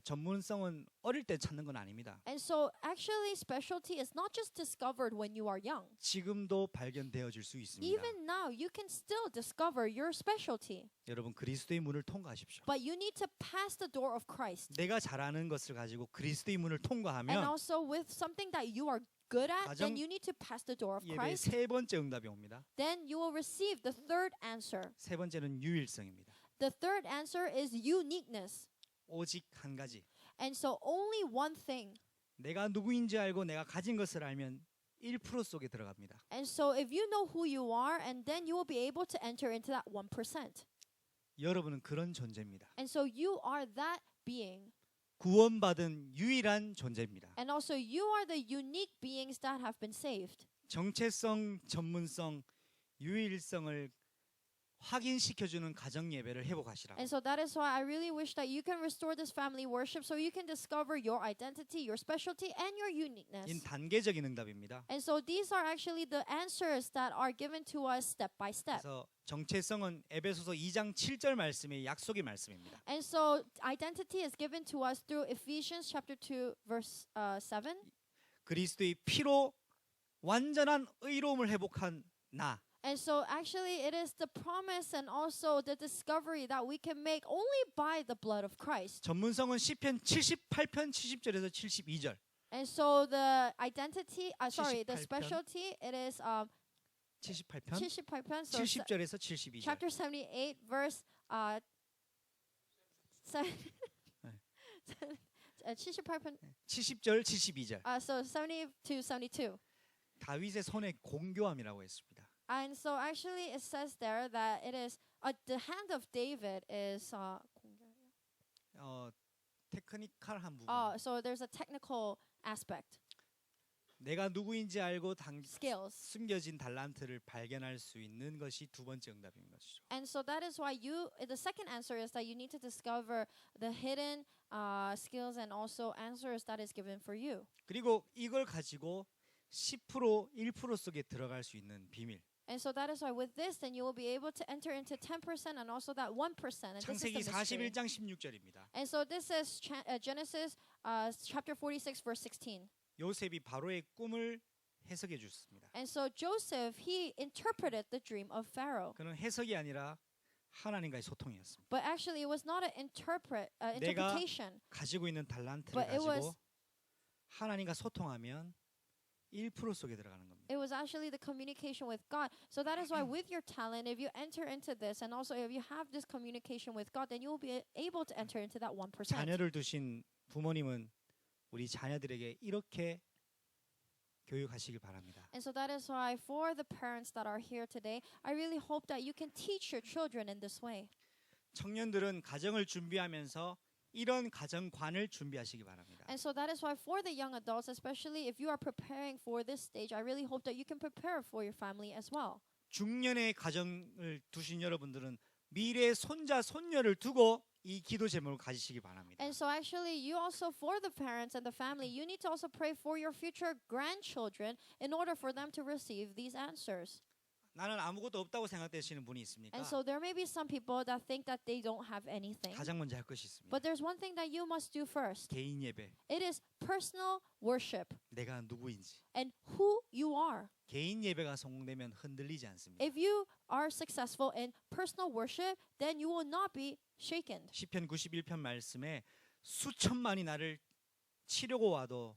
전문성은 어릴 때 찾는 건 아닙니다. And so actually specialty is not just discovered when you are young. 지금도 발견되어질 수 있습니다. Even now you can still discover your specialty. 여러분 그리스도의 문을 통과하십시오. But you need to pass the door of Christ. 내가 잘하는 것을 가지고 그리스도의 문을 And 통과하면 also with something that you are good at, 가정 then you need to pass the door of 예배의 Christ. 세 번째 응답이 옵니다. Then you will receive the third answer. 세 번째는 유일성입니다. The third answer is uniqueness. 오직 한 가지. And so only one thing. 내가 누구인지 알고 내가 가진 것을 알면 1% 속에 들어갑니다. And so if you know who you are, and then you will be able to enter into that 1%. 여러분은 그런 존재입니다. And so you are that being. 구원받은 유일한 존재입니다. And also you are the unique beings that have been saved. 정체성, 전문성, 유일성을 확인시켜주는 가정 예배를 회복하시라고. And so that is why I really wish that you can restore this family worship so you can discover your identity, your specialty, and your uniqueness. 인 단계적인 응답입니다. And so these are actually the answers that are given to us step by step. 그래서 정체성은 에베소서 2장 7절 말씀의 약속의 말씀입니다. And so identity is given to us through Ephesians chapter 2 verse 7. 그리스도의 피로 완전한 의로움을 회복한 나. And so actually it is the promise and also the discovery that we can make only by the blood of Christ. 전문성은 시편 78편 70절에서 72절. And so the identity, the 78편. specialty, it is 78편 78편, so 70절에서 72절. chapter 78 verse 78편 70절 72절. so 70 to 72. 다윗의 손의 공교함이라고 했습니다. And so actually it says there that it is the hand of David is 테크니컬한 부분. so there's a technical aspect. 내가 누구인지 알고 Skills. 숨겨진 달란트를 발견할 수 있는 것이 두 번째 응답인 것이죠. And so that is why the second answer is that you need to discover the hidden skills and also answers that is given for you. 그리고 이걸 가지고 10% 1% 속에 들어갈 수 있는 비밀. And so that is why with this then you will be able to enter into 10% and also that 1%. And this is 창세기 the mystery. 41장 16절입니다. And so this is Genesis chapter 46 verse 16. 요셉이 바로의 꿈을 해석해 주셨습니다. And so Joseph, he interpreted the dream of Pharaoh. 그는 해석이 아니라 하나님과의 소통이었습니다. But actually it was not an interpretation. 가지고 있는 달란트를 But it 가지고 was- 하나님과 소통하면 1% 속에 들어가는 겁니다. It was actually the communication with God. So that is why with your talent, if you enter into this, and also if you have this communication with God, then you will be able to enter into that 1%. 자녀를 두신 부모님은 우리 자녀들에게 이렇게 교육하시길 바랍니다. And so that is why for the parents that are here today, I really hope that you can teach your children in this way. 청년들은 가정을 준비하면서 이런 가정관을 준비하시기 바랍니다. And so that is why for the young adults, especially if you are preparing for this stage, I really hope that you can prepare for your family as well. 중년의 가정을 두신 여러분들은 미래 손자 손녀를 두고 이 기도 제목을 가지시기 바랍니다. And so actually you also for the parents and the family, you need to also pray for your future grandchildren in order for them to receive these answers. 나는 아무것도 없다고 생각되시는 분이 있습니까? And so there may be some people that think that they don't have anything. 가장 먼저 할 것이 있습니다. But there's one thing that you must do first. 개인 예배. It is personal worship 내가 누구인지. and who you are. 개인 예배가 성공되면 흔들리지 않습니다. If you are successful in personal worship, then you will not be shaken. 시편 91편 말씀에 수천만이 나를 치려고 와도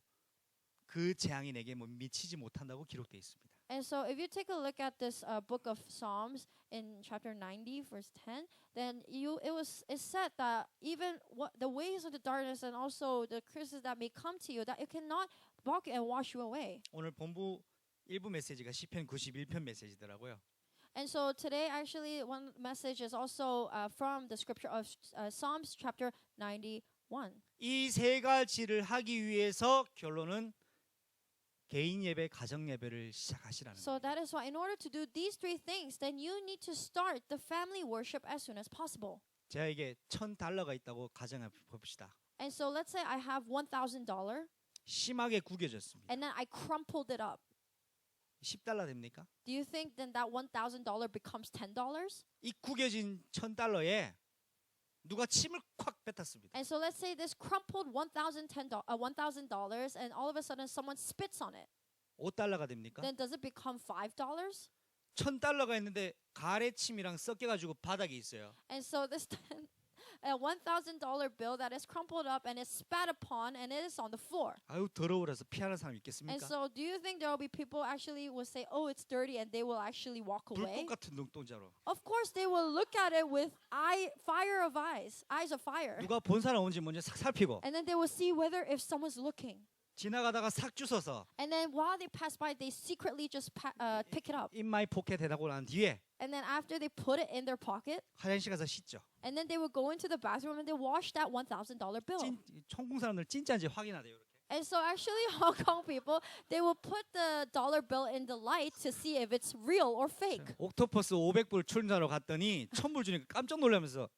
그 재앙이 내게 미치지 못한다고 기록되어 있습니다. And so if you take a look at this book of Psalms in chapter 90 verse 10, then it's said that even the ways of the darkness and also the curses that may come to you, that it cannot block you and wash you away. 오늘 본부 일부 메시지가 시편 91편 메시지더라고요. And so today actually one message is also from the scripture of Psalms chapter 91. 이 세 가지를 하기 위해서 결론은 개인 예배, 가정 예배를 시작하시라는 So 거예요. that is why in order to do these three things, then you need to start the family worship as soon as possible. 제가 $1,000가 있다고 가정해 봅시다. And so let's say I have $1,000 심하게 구겨졌습니다. and then I crumpled it up. $10 됩니까? Do you think then that $1,000 becomes $10? 이 구겨진 $1,000에 누가 침을 콱 뱉었습니다. And so let's say this crumpled $1,000 and all of a sudden someone spits on it. $5가 됩니까? Then does it become $5? $1,000가 있는데 가래침이랑 섞여가지고 바닥에 있어요. And so this $1,000 bill that is crumpled up and is spat upon and it is on the floor. 아유 더러워라서 피하는 사람 And 있겠습니까? so do you think there will be people actually will say, oh, it's dirty and they will actually walk away? 불꽃 같은 눈동자로. Of course they will look at it with eyes of fire. 누가 본 사람 온지 먼저 싹 살피고 And then they will see whether if someone's looking. 지나가다가 싹 주워서 And then while they pass by, they secretly just pick it up. in my pocket 해다고 난 뒤에 And then after they put it in their pocket, 화장실 가서 씻죠. and then they will go into the bathroom and they wash that $1,000 bill. 천궁 사람들 진짜인지 확인하대요. 이렇게. And so actually Hong Kong people, they will put the dollar bill in the light to see if it's real or fake. 옥토퍼스 500불 출연자로 갔더니 1,000불 주니까 깜짝 놀라면서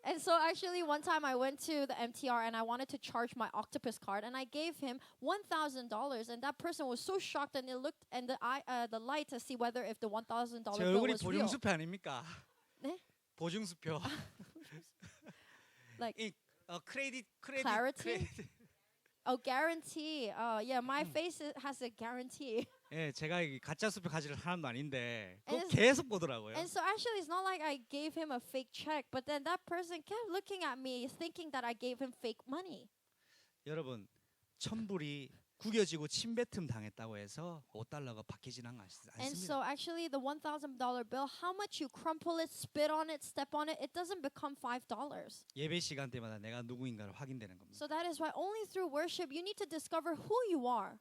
And so actually one time I went to the MTR and I wanted to charge my octopus card and I gave him $1,000 and that person was so shocked and they looked and the light to see whether if the $1,000 제 bill 얼굴이 was real. 보증수표 아닙니까? 네? 보증수표. Like 크레딧 Clarity? Oh, guarantee. Yeah, my face has a guarantee. 예, 제가 이 가짜 수표 가지를 사람도 아닌데 그거 And 계속 보더라고요. And so actually it's not like I gave him a fake check, but then that person kept looking at me thinking that I gave him fake money. 여러분, 1,000불이 구겨지고 침뱉음 당했다고 해서 $5가 바뀌지는 않습니다. And so actually the $1,000 bill, how much you crumple it, spit on it, step on it, it doesn't become $5. 예배 시간 때마다 내가 누구인가를 확인되는 겁니다. So that is why only through worship you need to discover who you are.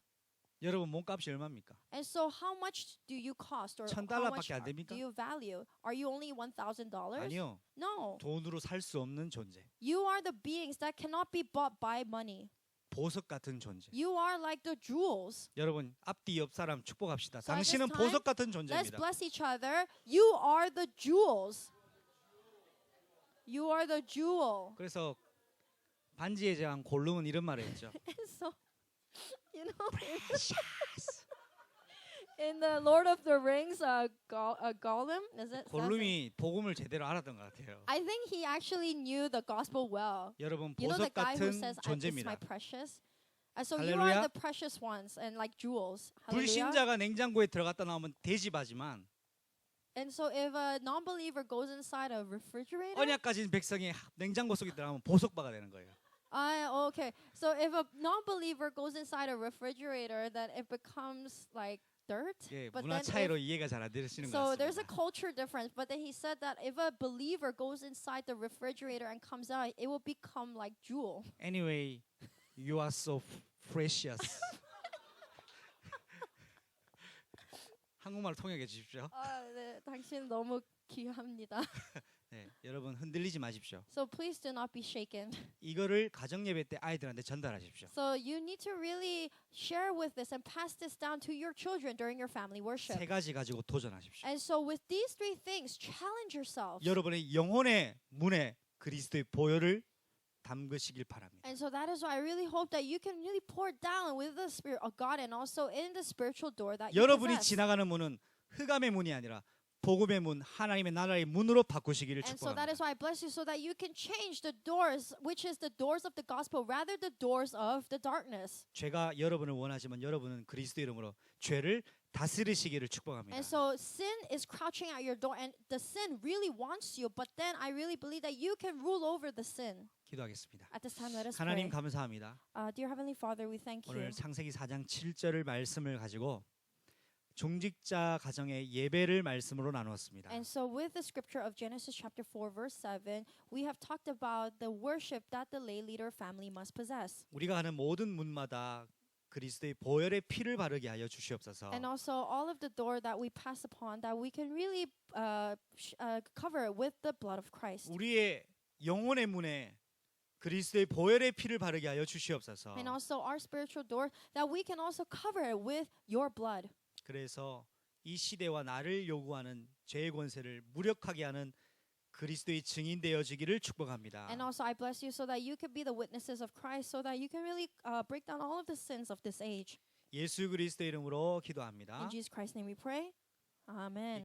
여러분 몸값이 얼마입니까? And so how much do you cost or $1,000 how much 밖에 안 됩니까? do you value? Are you only $1,000? 아니요. No. 돈으로 살 수 없는 존재. You are the beings that cannot be bought by money. 보석 같은 존재. You are like the jewels. 여러분 앞뒤 옆 사람 축복합시다. So at this 당신은 time, 보석 같은 Let's 존재입니다. bless each other. You are the jewels. You are the jewel. 그래서 반지의 제왕 골룸은 이런 말을 했죠. And so, you know, in the Lord of the Rings, Gollum, is it? 골룸이 복음을 제대로 알았던 것 같아요. I think he actually knew the gospel well. 여러분 You know the 보석 guy who 같은 says, "It's my 존재입니다. precious." So you are 할렐루야. the precious ones and like jewels. Hallelujah. 불신자가 냉장고에 들어갔다 나오면 대집하지만 And so if a non-believer goes inside a refrigerator, 언약 가진 백성이 냉장고 속에 들어가면 보석바가 되는 거예요. okay. So if a non-believer goes inside a refrigerator, then it becomes like dirt. 예, But 문화 then 차이로 이해가 잘 안 되시는 것 so there's a 같습니다. culture difference. But then he said that if a believer goes inside the refrigerator and comes out, it will become like jewel. Anyway, you are so precious. 한국말 통역해 주십시오. 네, 당신 너무 귀합니다. 네, 여러분 흔들리지 마십시오. So please do not be shaken. 이거를 가정 예배 때 아이들한테 전달하십시오. So you need to really share with this and pass this down to your children during your family worship. 세 가지 가지고 도전하십시오. And so with these three things, challenge yourselves. 여러분의 영혼의 문에 그리스도의 보혈을 담그시길 바랍니다. And so that is why I really hope that you can really pour down with the Spirit of God and also in the spiritual door that you 여러분이 possess. 지나가는 문은 흑암의 문이 아니라 복음의 문, 하나님의 나라의 문으로 바꾸시기를 And so that 축복합니다. is why I bless you so that you can change the doors, which is the doors of the gospel, rather the doors of the darkness. 죄가 여러분을 원하지만 여러분은 그리스도 이름으로 죄를 다스리시기를 축복합니다. And so sin is crouching at your door, and the sin really wants you. But then I really believe that you can rule over the sin. 기도하겠습니다. At this time, let us 하나님 pray. 감사합니다. Dear Heavenly Father, we thank you. 오늘 창세기 4장 7절을 말씀을 가지고 중직자 가정의 예배를 말씀으로 나누었습니다. And so with the scripture of Genesis chapter 4 verse 7, we have talked about the worship that the lay leader family must possess. 우리가 가는 모든 문마다 그리스도의 보혈의 피를 바르게 하여 주시옵소서. And also all of the door that we pass upon, that we can really cover it with the blood of Christ. 우리의 영혼의 문에 그리스도의 보혈의 피를 바르게 하여 주시옵소서. And also our spiritual door, that we can also cover it with your blood. 그래서 이 시대와 나를 요구하는 죄의 권세를 무력하게 하는 그리스도의 증인 되어지기를 축복합니다. And also I bless you so that you can be the witnesses of Christ, so that you can really break down all of the sins of this age. 예수 그리스도 이름으로 기도합니다. In Jesus Christ's name we pray. Amen.